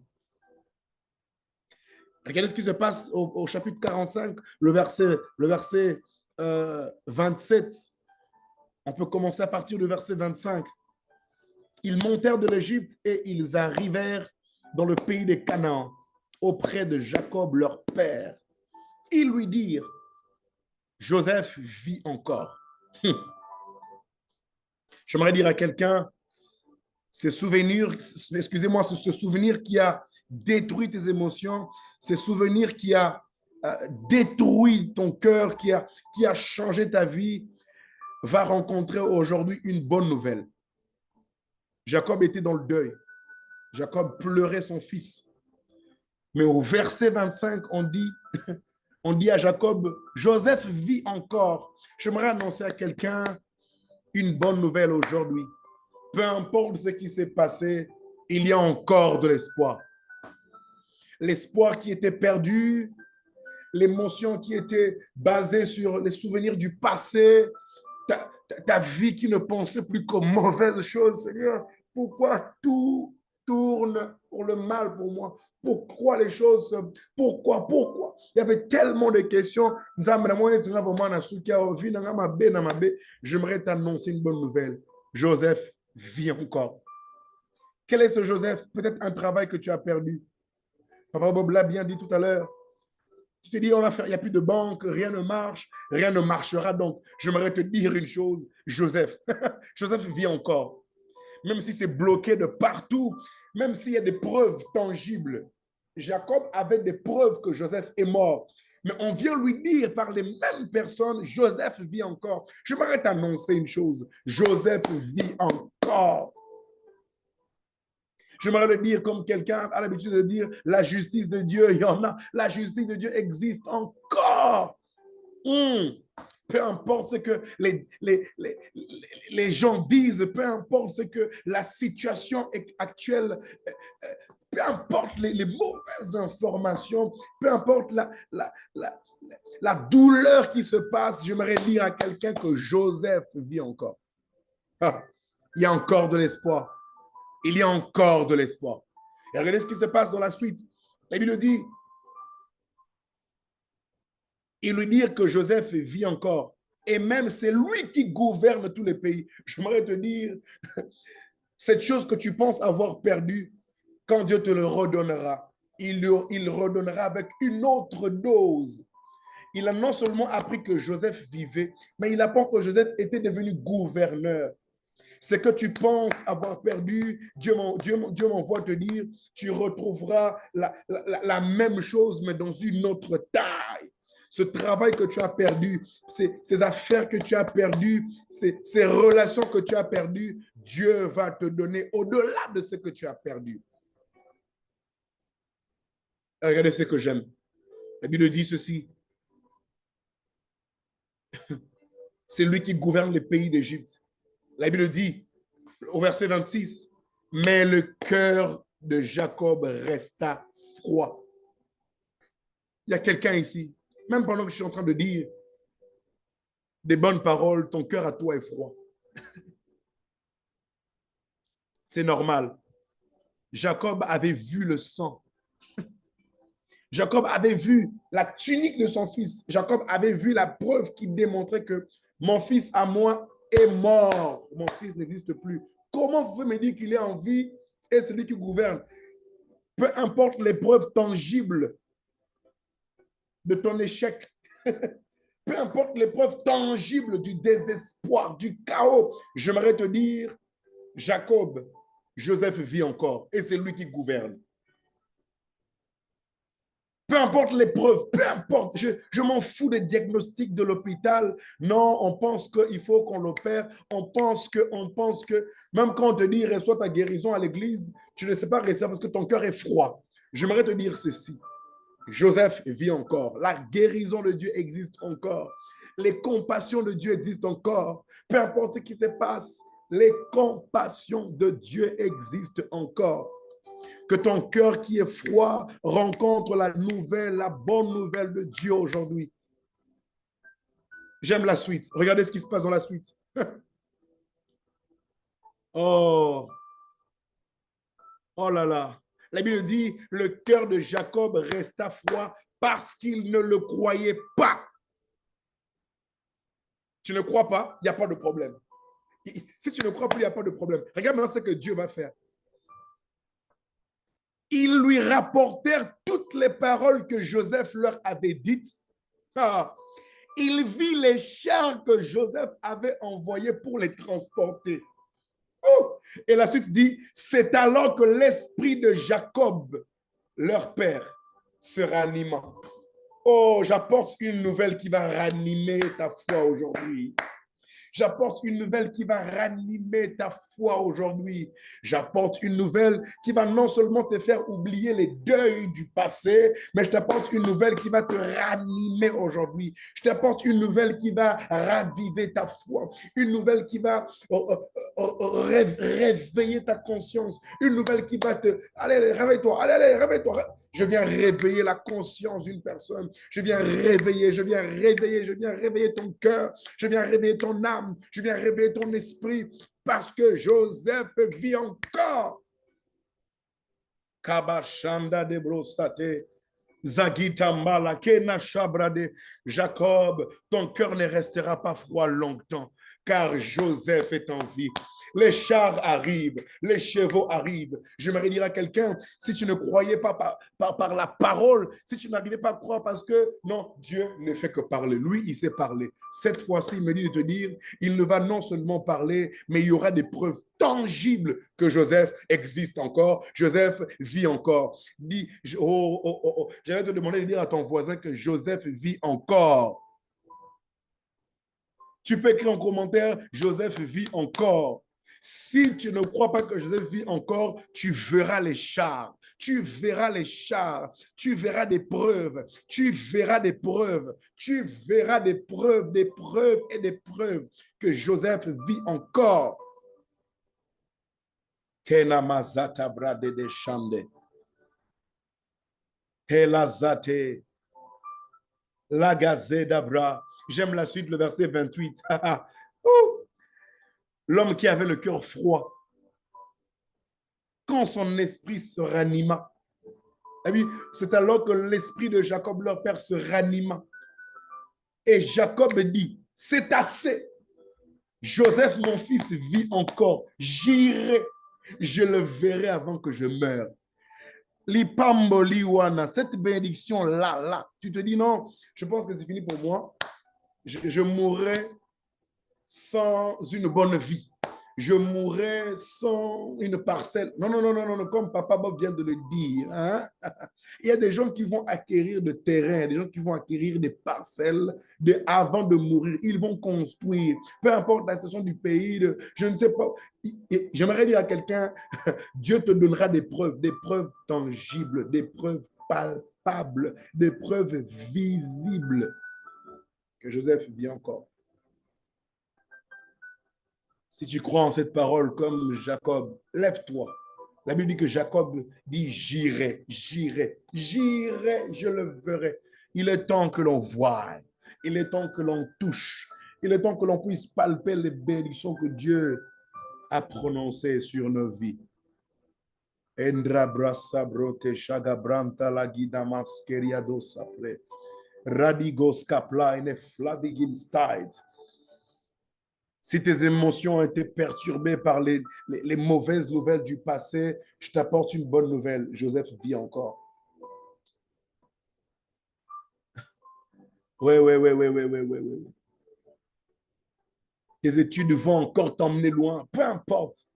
Regardez ce qui se passe au chapitre 45, le verset 27. On peut commencer à partir du verset 25. Ils montèrent de l'Égypte et ils arrivèrent dans le pays de Canaan, auprès de Jacob, leur père. Ils lui dirent, Joseph vit encore. J'aimerais dire à quelqu'un, ce souvenir qui a détruit tes émotions, ce souvenir qui a détruit ton cœur, qui a changé ta vie, va rencontrer aujourd'hui une bonne nouvelle. Jacob était dans le deuil. Jacob pleurait son fils. Mais au verset 25, on dit à Jacob, Joseph vit encore. J'aimerais annoncer à quelqu'un une bonne nouvelle aujourd'hui. Peu importe ce qui s'est passé, il y a encore de l'espoir. L'espoir qui était perdu, l'émotion qui était basée sur les souvenirs du passé, ta vie qui ne pensait plus qu'aux mauvaises choses. Seigneur, pourquoi tout tourne pour le mal pour moi? Pourquoi les choses, pourquoi? Il y avait tellement de questions. J'aimerais t'annoncer une bonne nouvelle. Joseph vit encore. Quel est ce Joseph? Peut-être un travail que tu as perdu. Papa Bob l'a bien dit tout à l'heure. Tu te dis, il n'y a plus de banque, rien ne marche, rien ne marchera. Donc, j'aimerais te dire une chose, Joseph. Joseph vit encore. Même si c'est bloqué de partout, même s'il y a des preuves tangibles. Jacob avait des preuves que Joseph est mort. Mais on vient lui dire par les mêmes personnes, Joseph vit encore. J'aimerais t'annoncer une chose, Joseph vit encore. J'aimerais le dire comme quelqu'un a l'habitude de dire, la justice de Dieu, il y en a. La justice de Dieu existe encore. Peu importe ce que les gens disent, peu importe ce que la situation actuelle, peu importe les mauvaises informations, peu importe la douleur qui se passe, j'aimerais dire à quelqu'un que Joseph vit encore. Il y a encore de l'espoir. Il y a encore de l'espoir. Et regardez ce qui se passe dans la suite. La Bible dit, il lui dit que Joseph vit encore. Et même c'est lui qui gouverne tous les pays. J'aimerais te dire, cette chose que tu penses avoir perdue, quand Dieu te le redonnera, il redonnera avec une autre dose. Il a non seulement appris que Joseph vivait, mais il apprend que Joseph était devenu gouverneur. Ce que tu penses avoir perdu, Dieu m'envoie te dire, tu retrouveras la même chose, mais dans une autre taille. Ce travail que tu as perdu, ces affaires que tu as perdues, ces relations que tu as perdues, Dieu va te donner au-delà de ce que tu as perdu. Regardez ce que j'aime. La Bible dit ceci. C'est lui qui gouverne les pays d'Égypte. La Bible dit, au verset 26, mais le cœur de Jacob resta froid. Il y a quelqu'un ici, même pendant que je suis en train de dire des bonnes paroles, ton cœur à toi est froid. C'est normal. Jacob avait vu le sang. Jacob avait vu la tunique de son fils. Jacob avait vu la preuve qui démontrait que mon fils à moi est mort. Mon fils n'existe plus. Comment vous pouvez me dire qu'il est en vie et celui qui gouverne? Peu importe les preuves tangibles de ton échec, peu importe les preuves tangibles du désespoir, du chaos, j'aimerais te dire, Jacob, Joseph vit encore et c'est lui qui gouverne. Peu importe les preuves, peu importe, je m'en fous des diagnostics de l'hôpital. Non, on pense qu'il faut qu'on l'opère. On pense que, même quand on te dit reçois ta guérison à l'église, tu ne sais pas rester parce que ton cœur est froid. J'aimerais te dire ceci. Joseph vit encore. La guérison de Dieu existe encore. Les compassions de Dieu existent encore. Peu importe ce qui se passe, les compassions de Dieu existent encore. Que ton cœur qui est froid rencontre la bonne nouvelle de Dieu aujourd'hui. J'aime la suite. Regardez ce qui se passe dans la suite. Oh là là. La Bible dit, le cœur de Jacob resta froid parce qu'il ne le croyait pas. Tu ne crois pas, il n'y a pas de problème. Si tu ne crois plus, il n'y a pas de problème. Regarde maintenant ce que Dieu va faire. Ils lui rapportèrent toutes les paroles que Joseph leur avait dites. Il vit les chars que Joseph avait envoyés pour les transporter. Et la suite dit, c'est alors que l'esprit de Jacob, leur père, se ranima. Oh, j'apporte une nouvelle qui va ranimer ta foi aujourd'hui. J'apporte une nouvelle qui va ranimer ta foi aujourd'hui. J'apporte une nouvelle qui va non seulement te faire oublier les deuils du passé, mais je t'apporte une nouvelle qui va te ranimer aujourd'hui. Je t'apporte une nouvelle qui va raviver ta foi. Une nouvelle qui va réveiller ta conscience. Une nouvelle qui va te... Allez, réveille-toi. Allez, réveille-toi. Je viens réveiller la conscience d'une personne. Je viens réveiller ton cœur. Je viens réveiller ton âme. Je viens réveiller ton esprit parce que Joseph vit encore. Kabashanda de brosate. Zagita malakena shabrade. Jacob, ton cœur ne restera pas froid longtemps car Joseph est en vie. Les chars arrivent, les chevaux arrivent. J'aimerais dire à quelqu'un, si tu ne croyais pas par la parole, si tu n'arrivais pas à croire parce que, non, Dieu ne fait que parler. Lui, il sait parler. Cette fois-ci, il me dit de te dire, il ne va non seulement parler, mais il y aura des preuves tangibles que Joseph existe encore. Joseph vit encore. Dis, j'allais te demander de dire à ton voisin que Joseph vit encore. Tu peux écrire en commentaire, Joseph vit encore. Si tu ne crois pas que Joseph vit encore, tu verras les chars. Tu verras les chars. Tu verras des preuves. Tu verras des preuves. Tu verras des preuves, des preuves et des preuves que Joseph vit encore. Kenamazata brade de chande. Helazate. Lagazé d'abra. J'aime la suite, le verset 28. L'homme qui avait le cœur froid, quand son esprit se ranima, c'est alors que l'esprit de Jacob, leur père, se ranima. Et Jacob dit, c'est assez. Joseph, mon fils, vit encore. J'irai, je le verrai avant que je meure. Lipamboliwana, cette bénédiction-là, tu te dis non, je pense que c'est fini pour moi. Je mourrai sans une bonne vie. Je mourrai sans une parcelle. Non, comme Papa Bob vient de le dire. Hein? Il y a des gens qui vont acquérir des terrains, des gens qui vont acquérir des parcelles avant de mourir. Ils vont construire, peu importe la situation du pays, je ne sais pas. J'aimerais dire à quelqu'un, Dieu te donnera des preuves tangibles, des preuves palpables, des preuves visibles que Joseph vit encore. Si tu crois en cette parole comme Jacob, lève-toi. La Bible dit que Jacob dit, j'irai, je le verrai. Il est temps que l'on voie, il est temps que l'on touche, il est temps que l'on puisse palper les bénédictions que Dieu a prononcées sur nos vies. Endra brasa brote shaga branta la guida maskeria do sapre. Radigos kapla ene fladigin stide. Si tes émotions ont été perturbées par les mauvaises nouvelles du passé, je t'apporte une bonne nouvelle. Joseph vit encore. Oui. Tes études vont encore t'emmener loin, peu importe.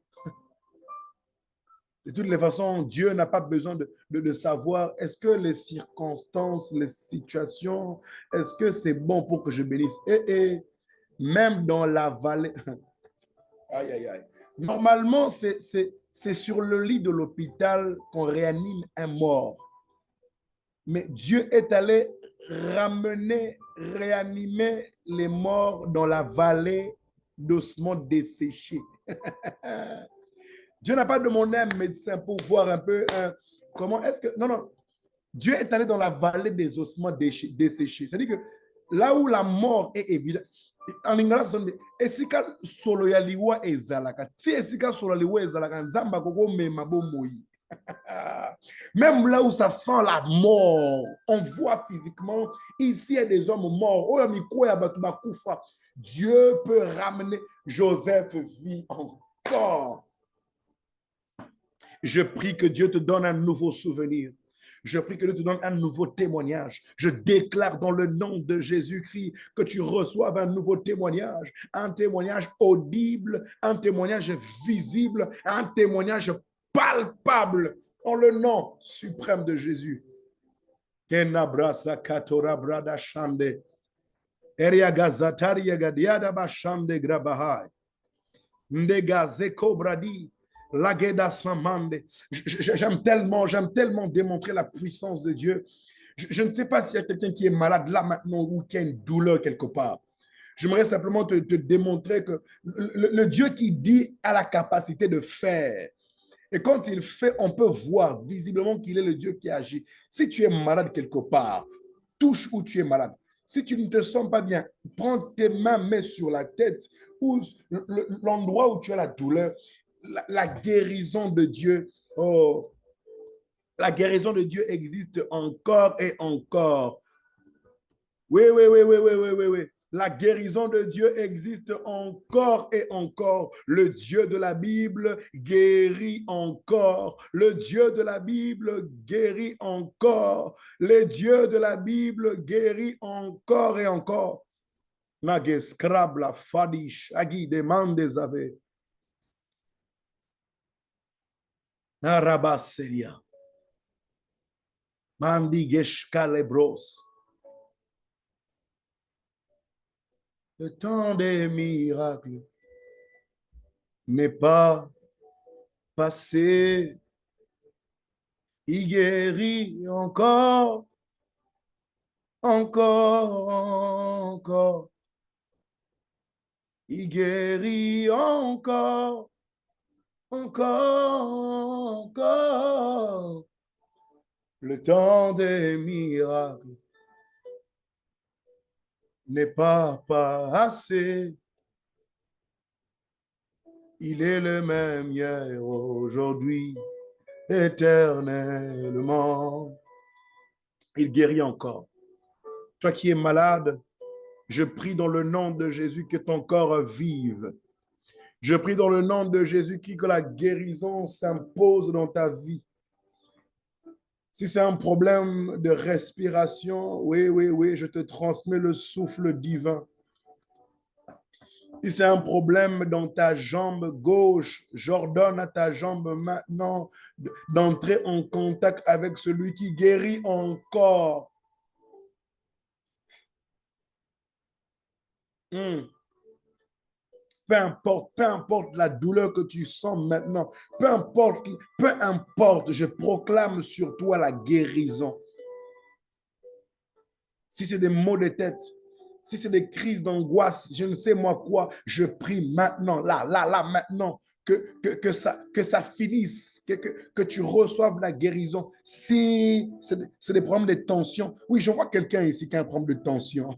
De toutes les façons, Dieu n'a pas besoin de savoir est-ce que les circonstances, les situations, est-ce que c'est bon pour que je bénisse. Même dans la vallée. Aïe. Normalement, c'est sur le lit de l'hôpital qu'on réanime un mort. Mais Dieu est allé réanimer les morts dans la vallée d'ossements desséchés. Dieu n'a pas demandé à un médecin pour voir un peu comment est-ce que... Non. Dieu est allé dans la vallée des ossements desséchés. C'est-à-dire que là où la mort est évidente, en lingala sonde esika solo ya liwa ezalaka ti esika solo ya liwa ezalaka nzamba koko mema bomoi. Même là où ça sent la mort, on voit physiquement, ici il y a des hommes morts. Dieu peut ramener. Joseph vit encore. Je prie que Dieu te donne un nouveau souvenir. Je prie que Dieu te donne un nouveau témoignage. Je déclare dans le nom de Jésus-Christ que tu reçoives un nouveau témoignage, un témoignage audible, un témoignage visible, un témoignage palpable dans le nom suprême de Jésus. J'aime tellement démontrer la puissance de Dieu. Je ne sais pas s'il y a quelqu'un qui est malade là maintenant ou qui a une douleur quelque part. J'aimerais simplement te démontrer que le Dieu qui dit a la capacité de faire. Et quand il fait, on peut voir visiblement qu'il est le Dieu qui agit. Si tu es malade quelque part, touche où tu es malade. Si tu ne te sens pas bien, prends tes mains, mets sur la tête ou l'endroit où tu as la douleur. La guérison de Dieu, la guérison de Dieu existe encore et encore. Oui. La guérison de Dieu existe encore et encore. Le Dieu de la Bible guérit encore. Le Dieu de la Bible guérit encore. Le Dieu de la Bible guérit encore et encore. Nage scrabla fadish agi demande zave. Narabaseria. Mandigesh kalebros. Le temps des miracles n'est pas passé. Il guérit encore. Il guérit encore. Le temps des miracles n'est pas passé. Il est le même hier, aujourd'hui, éternellement. Il guérit encore. Toi qui es malade, je prie dans le nom de Jésus que ton corps vive. Je prie dans le nom de Jésus que la guérison s'impose dans ta vie. Si c'est un problème de respiration, oui, je te transmets le souffle divin. Si c'est un problème dans ta jambe gauche, j'ordonne à ta jambe maintenant d'entrer en contact avec celui qui guérit encore. Peu importe la douleur que tu sens maintenant, peu importe, je proclame sur toi la guérison. Si c'est des maux de tête, si c'est des crises d'angoisse, je ne sais moi quoi, je prie maintenant, là, maintenant, que ça finisse, que tu reçoives la guérison. Si c'est des problèmes de tension, oui, je vois quelqu'un ici qui a un problème de tension.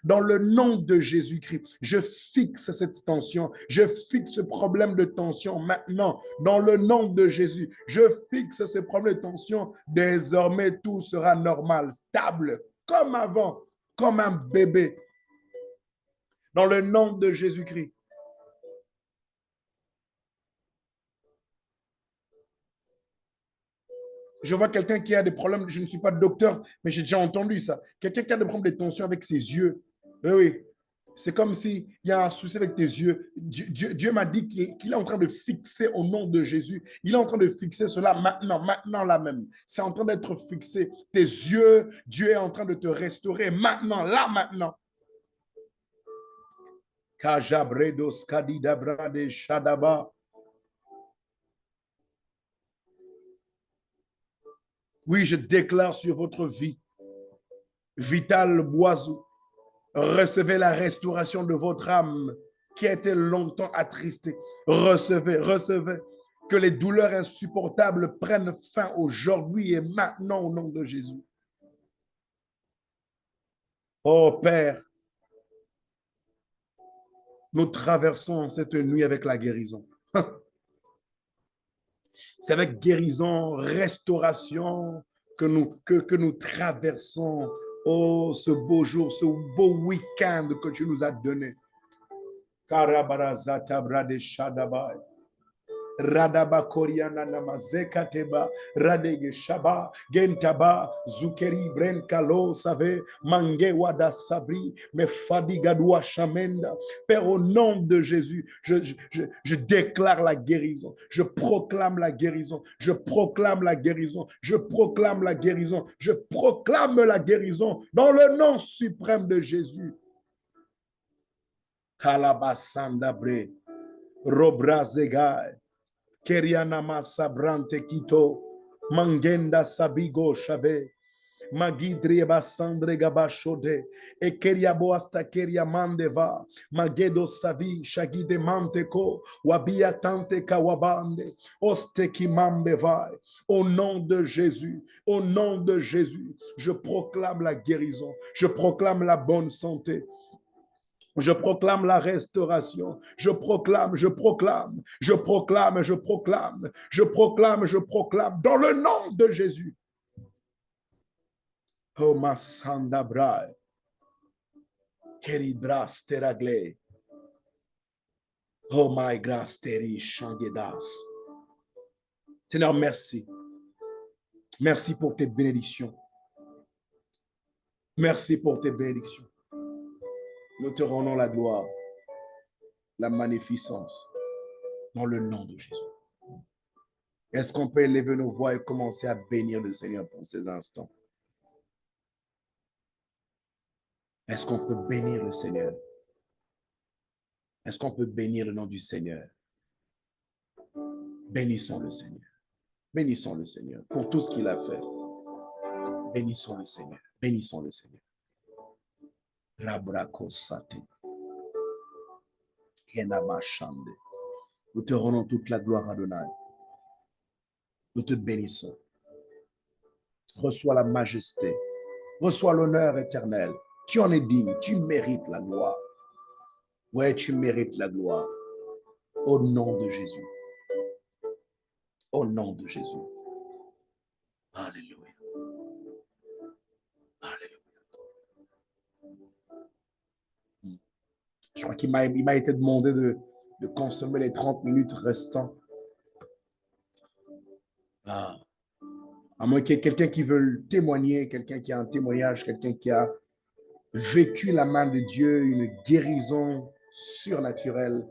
Dans le nom de Jésus-Christ, je fixe cette tension, je fixe ce problème de tension maintenant. Dans le nom de Jésus, je fixe ce problème de tension. Désormais, tout sera normal, stable, comme avant, comme un bébé. Dans le nom de Jésus-Christ. Je vois quelqu'un qui a des problèmes, je ne suis pas docteur, mais j'ai déjà entendu ça. Quelqu'un qui a des problèmes de tension avec ses yeux. Oui, oui. C'est comme s'il y a un souci avec tes yeux. Dieu m'a dit qu'il est en train de fixer au nom de Jésus. Il est en train de fixer cela maintenant là même. C'est en train d'être fixé. Tes yeux, Dieu est en train de te restaurer maintenant, là maintenant. Kajabredos kadidabrade shadaba. Oui, je déclare sur votre vie, Vital Boisou, recevez la restauration de votre âme qui a été longtemps attristée. Recevez. Que les douleurs insupportables prennent fin aujourd'hui et maintenant au nom de Jésus. Oh Père, nous traversons cette nuit avec la guérison. C'est avec guérison, restauration que nous traversons ce beau jour, ce beau week-end que tu nous as donné. Karabarazata brade shadabai. Radaba Koriana Namazekateba, Radege Shaba, Gentaba, Zukeri Brenkalo, Save, Mangewada Sabri, Mefadigadua Shamenda. Père, au nom de Jésus, je déclare la guérison. Je proclame la guérison. Je proclame la guérison. Je proclame la guérison. Je proclame la guérison dans le nom suprême de Jésus. Kalabasanda Bre, Robrazegai. Kerianama sabrante kito, mangenda sabigo shabe, magidri basandre gabashode, e keriabo hasta keriamandeva, magedo savi shagide manteko, wabia tante kawabande, oste kimambe vai. Au nom de Jésus, au nom de Jésus, je proclame la guérison, je proclame la bonne santé. Je proclame la restauration. Je proclame, je proclame, je proclame, je proclame, je proclame, je proclame dans le nom de Jésus. Oh ma sandabra, keribras teragle. Oh my grace teri shangedas. Seigneur, merci. Merci pour tes bénédictions. Merci pour tes bénédictions. Nous te rendons la gloire, la magnificence, dans le nom de Jésus. Est-ce qu'on peut élever nos voix et commencer à bénir le Seigneur pour ces instants? Est-ce qu'on peut bénir le Seigneur? Est-ce qu'on peut bénir le nom du Seigneur? Bénissons le Seigneur. Bénissons le Seigneur pour tout ce qu'il a fait. Bénissons le Seigneur. Bénissons le Seigneur. Nous te rendons toute la gloire, Adonai. Nous te bénissons. Reçois la majesté. Reçois l'honneur éternel. Tu en es digne. Tu mérites la gloire. Ouais, tu mérites la gloire. Au nom de Jésus. Au nom de Jésus. Alléluia. Alléluia. Je crois qu'il m'a été demandé de consommer les 30 minutes restants. À moins qu'il y ait quelqu'un qui veut témoigner, quelqu'un qui a un témoignage, quelqu'un qui a vécu la main de Dieu, une guérison surnaturelle.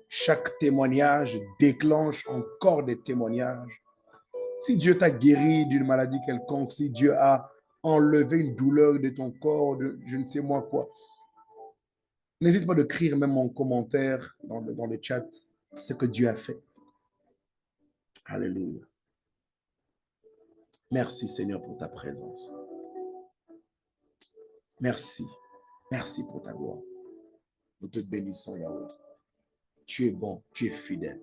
Chaque témoignage déclenche encore des témoignages. Si Dieu t'a guéri d'une maladie quelconque, si Dieu a enlevé une douleur de ton corps, de je ne sais moi quoi, n'hésite pas d'écrire même en commentaire dans le chat ce que Dieu a fait. Alléluia. Merci Seigneur pour ta présence. Merci. Merci pour ta gloire. Nous te bénissons, Yahweh. Tu es bon, tu es fidèle.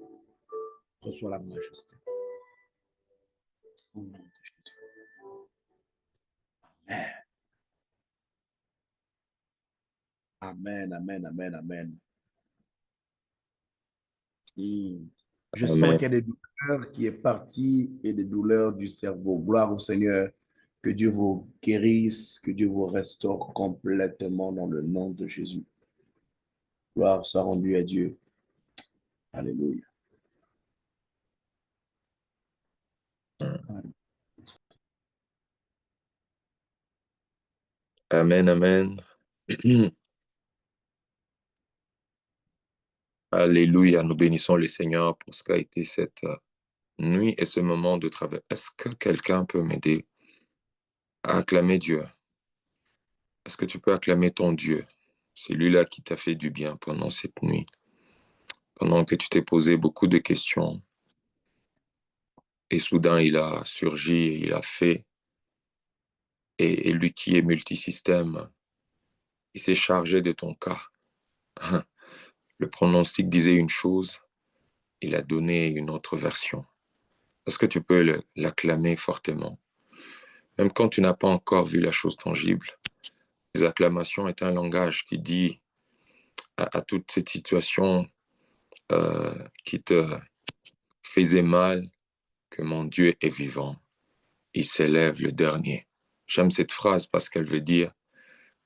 Reçois la majesté. Au nom de Jésus. Amen. Amen, amen, amen, amen. Je sens Amen. qu'il y a des douleurs qui est parti et des douleurs du cerveau. Gloire au Seigneur. Que Dieu vous guérisse, que Dieu vous restaure complètement dans le nom de Jésus. Gloire soit rendue à Dieu. Alléluia. Amen, amen. Alléluia, nous bénissons le Seigneur pour ce qu'a été cette nuit et ce moment de travail. Est-ce que quelqu'un peut m'aider à acclamer Dieu? Est-ce que tu peux acclamer ton Dieu? Celui-là qui t'a fait du bien pendant cette nuit, pendant que tu t'es posé beaucoup de questions. Et soudain, il a surgi, et il a fait. Et lui qui est multisystème, il s'est chargé de ton cas. Le pronostic disait une chose, il a donné une autre version. Est-ce que tu peux l'acclamer fortement? Même quand tu n'as pas encore vu la chose tangible, les acclamations est un langage qui dit à toute cette situation qui te faisait mal que mon Dieu est vivant. Il s'élève le dernier. J'aime cette phrase parce qu'elle veut dire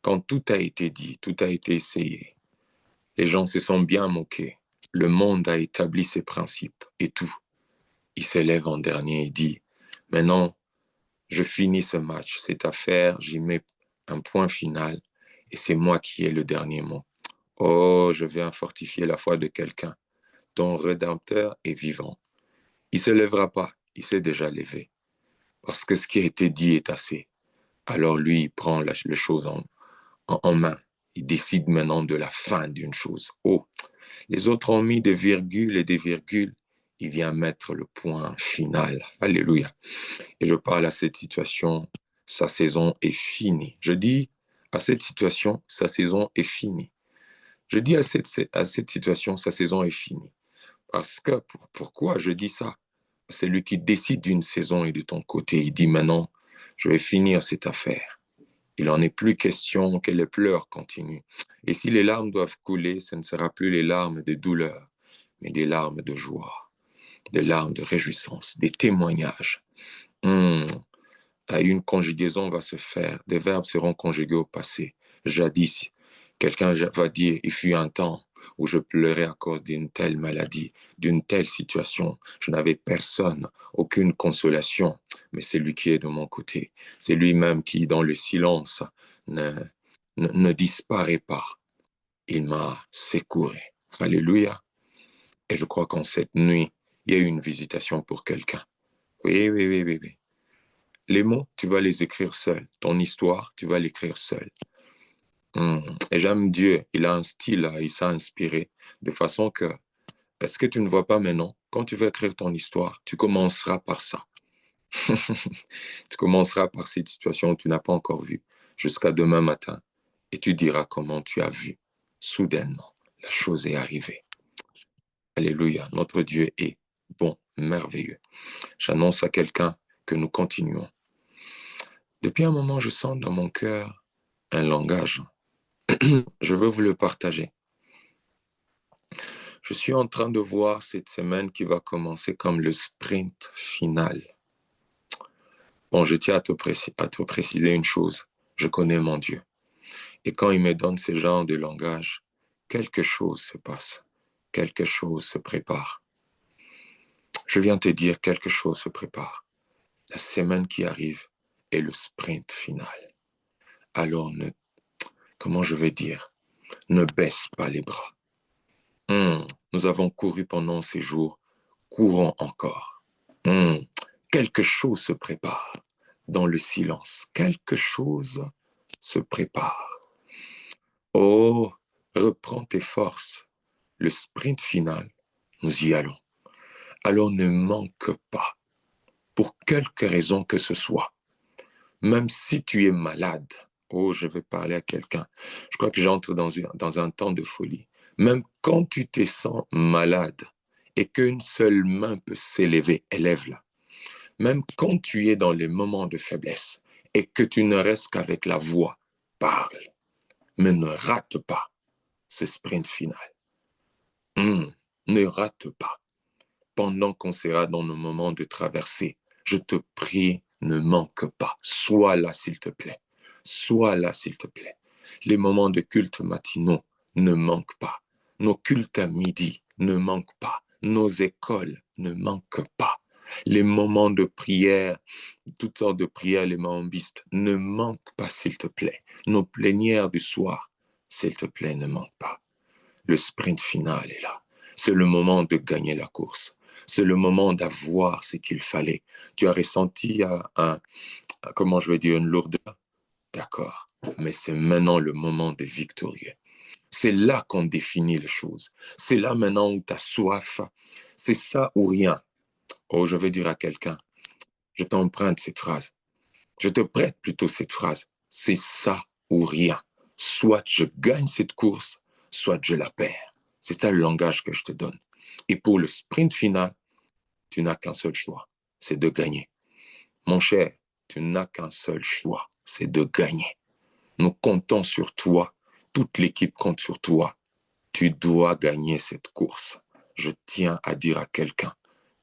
quand tout a été dit, tout a été essayé, les gens se sont bien moqués, le monde a établi ses principes et tout. Il s'élève en dernier et dit maintenant, je finis ce match, cette affaire, j'y mets un point final et c'est moi qui ai le dernier mot. Oh, je viens fortifier la foi de quelqu'un. Ton Rédempteur est vivant. Il ne se lèvera pas, il s'est déjà levé. Parce que ce qui a été dit est assez. Alors lui, il prend les choses en main. Il décide maintenant de la fin d'une chose. Oh, les autres ont mis des virgules et des virgules. Il vient mettre le point final. Alléluia. Et je parle à cette situation, sa saison est finie. Je dis à cette situation, sa saison est finie. Je dis à cette situation, sa saison est finie. Parce que, pourquoi je dis ça? C'est lui qui décide d'une saison et de ton côté. Il dit maintenant, je vais finir cette affaire. Il n'en est plus question que les pleurs continuent. Et si les larmes doivent couler, ce ne sera plus les larmes de douleur, mais des larmes de joie, des larmes de réjouissance, des témoignages. Une conjugaison va se faire, des verbes seront conjugués au passé. Jadis, quelqu'un va dire, il fut un temps où je pleurais à cause d'une telle maladie, d'une telle situation. Je n'avais personne, aucune consolation, mais c'est lui qui est de mon côté. C'est lui-même qui, dans le silence, ne disparaît pas. Il m'a secouru. Alléluia. Et je crois qu'en cette nuit, il y a eu une visitation pour quelqu'un. Oui, oui, oui, oui, oui. Les mots, tu vas les écrire seul. Ton histoire, tu vas l'écrire seul. Et j'aime Dieu, il a un style, il s'est inspiré de façon que, est-ce que tu ne vois pas maintenant, quand tu vas écrire ton histoire, tu commenceras par ça. Tu commenceras par cette situation que tu n'as pas encore vue jusqu'à demain matin. Et tu diras comment tu as vu. Soudainement, la chose est arrivée. Alléluia, notre Dieu est bon, merveilleux. J'annonce à quelqu'un que nous continuons. Depuis un moment, je sens dans mon cœur un langage. Je veux vous le partager. Je suis en train de voir cette semaine qui va commencer comme le sprint final. Bon, je tiens à te préciser une chose. Je connais mon Dieu. Et quand il me donne ce genre de langage, quelque chose se passe. Quelque chose se prépare. Je viens te dire, quelque chose se prépare. La semaine qui arrive est le sprint final. Alors, comment je vais dire, ne baisse pas les bras. Nous avons couru pendant ces jours, courons encore. Quelque chose se prépare dans le silence. Quelque chose se prépare. Oh, reprends tes forces. Le sprint final, nous y allons. Alors ne manque pas, pour quelque raison que ce soit. Même si tu es malade, Oh, je vais parler à quelqu'un. Je crois que j'entre dans un temps de folie. Même quand tu te sens malade et qu'une seule main peut s'élever, élève-la. Même quand tu es dans les moments de faiblesse et que tu ne restes qu'avec la voix, parle, mais ne rate pas ce sprint final. Ne rate pas. Pendant qu'on sera dans nos moments de traversée, je te prie, ne manque pas. Sois là, s'il te plaît. Sois là, s'il te plaît. Les moments de culte matinaux ne manquent pas. Nos cultes à midi ne manquent pas. Nos écoles ne manquent pas. Les moments de prière, toutes sortes de prières, les mahombistes, ne manquent pas, s'il te plaît. Nos plénières du soir, s'il te plaît, ne manquent pas. Le sprint final est là. C'est le moment de gagner la course. C'est le moment d'avoir ce qu'il fallait. Tu as ressenti comment je vais dire, une lourdeur? D'accord. Mais c'est maintenant le moment des victorieux. C'est là qu'on définit les choses. C'est là maintenant où tu as soif. C'est ça ou rien. Oh, je vais dire à quelqu'un, je t'emprunte cette phrase. Je te prête plutôt cette phrase. C'est ça ou rien. Soit je gagne cette course, soit je la perds. C'est ça le langage que je te donne. Et pour le sprint final, tu n'as qu'un seul choix, c'est de gagner. Mon cher, tu n'as qu'un seul choix, c'est de gagner. Nous comptons sur toi, toute l'équipe compte sur toi. Tu dois gagner cette course. Je tiens à dire à quelqu'un,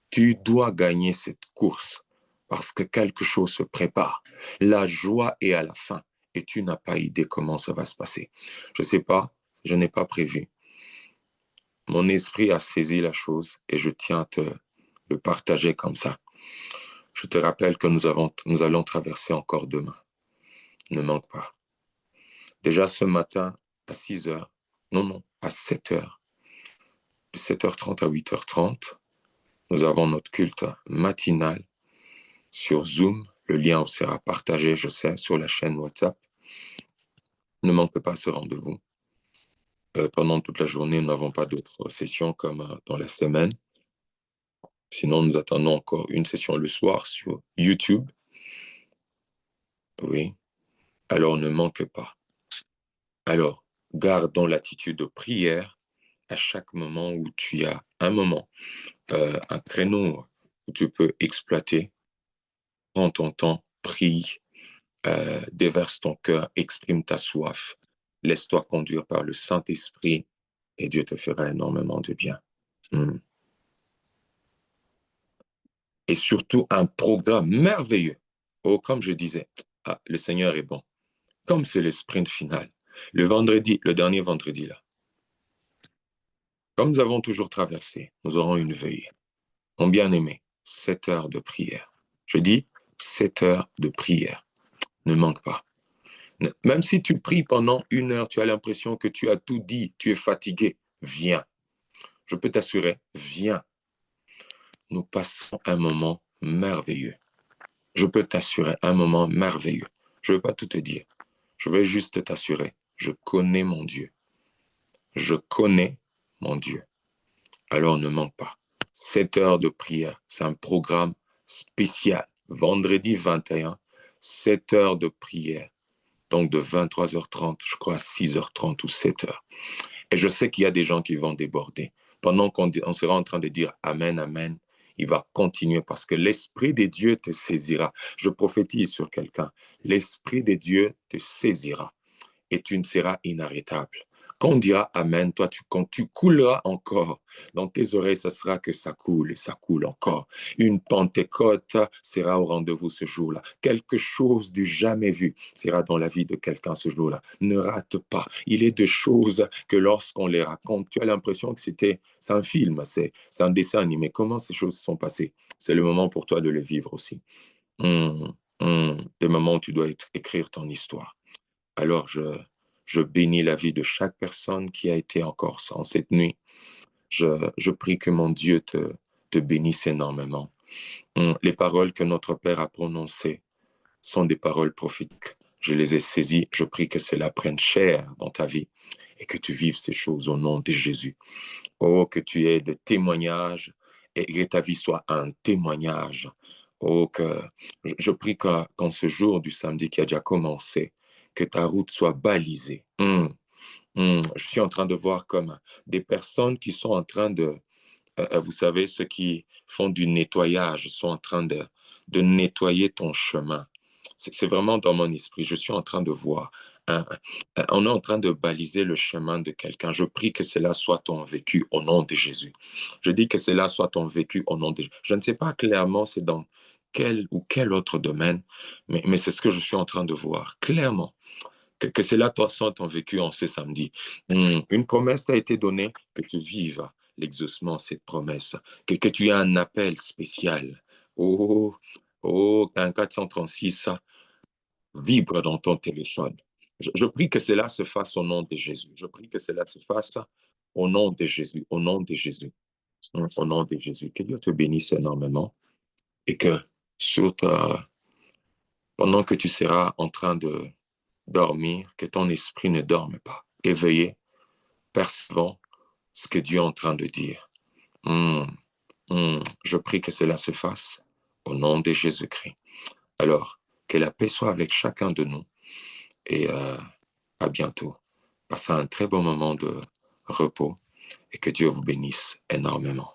tu dois gagner cette course parce que quelque chose se prépare. La joie est à la fin et tu n'as pas idée comment ça va se passer. Je ne sais pas, je n'ai pas prévu. Mon esprit a saisi la chose et je tiens à te le partager comme ça. Je te rappelle que nous allons traverser encore demain. Ne manque pas. Déjà ce matin à 6 heures, non, à 7 heures, de 7h30 à 8h30, nous avons notre culte matinal sur Zoom. Le lien vous sera partagé, je sais, sur la chaîne WhatsApp. Ne manquez pas ce rendez-vous. Pendant toute la journée, nous n'avons pas d'autres sessions comme dans la semaine. Sinon, nous attendons encore une session le soir sur YouTube. Oui. Alors, ne manquez pas. Alors, gardons l'attitude de prière à chaque moment où tu as un moment, un créneau où tu peux exploiter. Prends ton temps, prie, déverse ton cœur, exprime ta soif. Laisse-toi conduire par le Saint-Esprit et Dieu te fera énormément de bien. Et surtout, un programme merveilleux. Oh, comme je disais, le Seigneur est bon. Comme c'est le sprint final. Le vendredi, le dernier vendredi, là. Comme nous avons toujours traversé, nous aurons une veillée. Mon bien-aimé, 7 heures de prière. Je dis 7 heures de prière. Ne manque pas. Même si tu pries pendant 1 heure, tu as l'impression que tu as tout dit, tu es fatigué, viens. Je peux t'assurer, viens. Nous passons un moment merveilleux. Je peux t'assurer un moment merveilleux. Je ne vais pas tout te dire. Je vais juste t'assurer. Je connais mon Dieu. Je connais mon Dieu. Alors ne manque pas. 7 heures de prière, c'est un programme spécial. Vendredi 21, 7 heures de prière. Donc de 23h30, je crois à 6h30 ou 7h. Et je sais qu'il y a des gens qui vont déborder. Pendant qu'on sera en train de dire Amen, Amen, il va continuer parce que l'Esprit de Dieu te saisira. Je prophétise sur quelqu'un. L'Esprit de Dieu te saisira et tu ne seras inarrêtable. Quand on dira Amen, toi, quand tu couleras encore, dans tes oreilles, ce sera que ça coule et ça coule encore. Une Pentecôte sera au rendez-vous ce jour-là. Quelque chose du jamais vu sera dans la vie de quelqu'un ce jour-là. Ne rate pas. Il est de choses que lorsqu'on les raconte, tu as l'impression que c'est un film, c'est un dessin animé. Comment ces choses se sont passées? C'est le moment pour toi de le vivre aussi. Des moments où tu dois écrire ton histoire. Alors, je bénis la vie de chaque personne qui a été encore sans cette nuit. Je prie que mon Dieu te bénisse énormément. Les paroles que notre Père a prononcées sont des paroles prophétiques. Je les ai saisies. Je prie que cela prenne chair dans ta vie et que tu vives ces choses au nom de Jésus. Oh, que tu aies des témoignages et que ta vie soit un témoignage. Oh, je prie qu'en ce jour du samedi qui a déjà commencé, que ta route soit balisée. Je suis en train de voir comme des personnes qui sont en train de, vous savez, ceux qui font du nettoyage sont en train de nettoyer ton chemin. C'est vraiment dans mon esprit. Je suis en train de voir. On est en train de baliser le chemin de quelqu'un. Je prie que cela soit ton vécu au nom de Jésus. Je dis que cela soit ton vécu au nom de Jésus. Je ne sais pas clairement c'est dans quel ou quel autre domaine, mais c'est ce que je suis en train de voir clairement. Que cela soit ton vécu en ce samedi. Une promesse t'a été donnée, que tu vives l'exaucement de cette promesse, que tu aies un appel spécial. Oh, un 436 vibre dans ton téléphone. Je prie que cela se fasse au nom de Jésus. Je prie que cela se fasse au nom de Jésus, au nom de Jésus, au nom de Jésus. Que Dieu te bénisse énormément et que pendant que tu seras en train de dormir, que ton esprit ne dorme pas. Éveillé, percevant ce que Dieu est en train de dire. Je prie que cela se fasse au nom de Jésus-Christ. Alors, que la paix soit avec chacun de nous et à bientôt. Passez un très bon moment de repos et que Dieu vous bénisse énormément.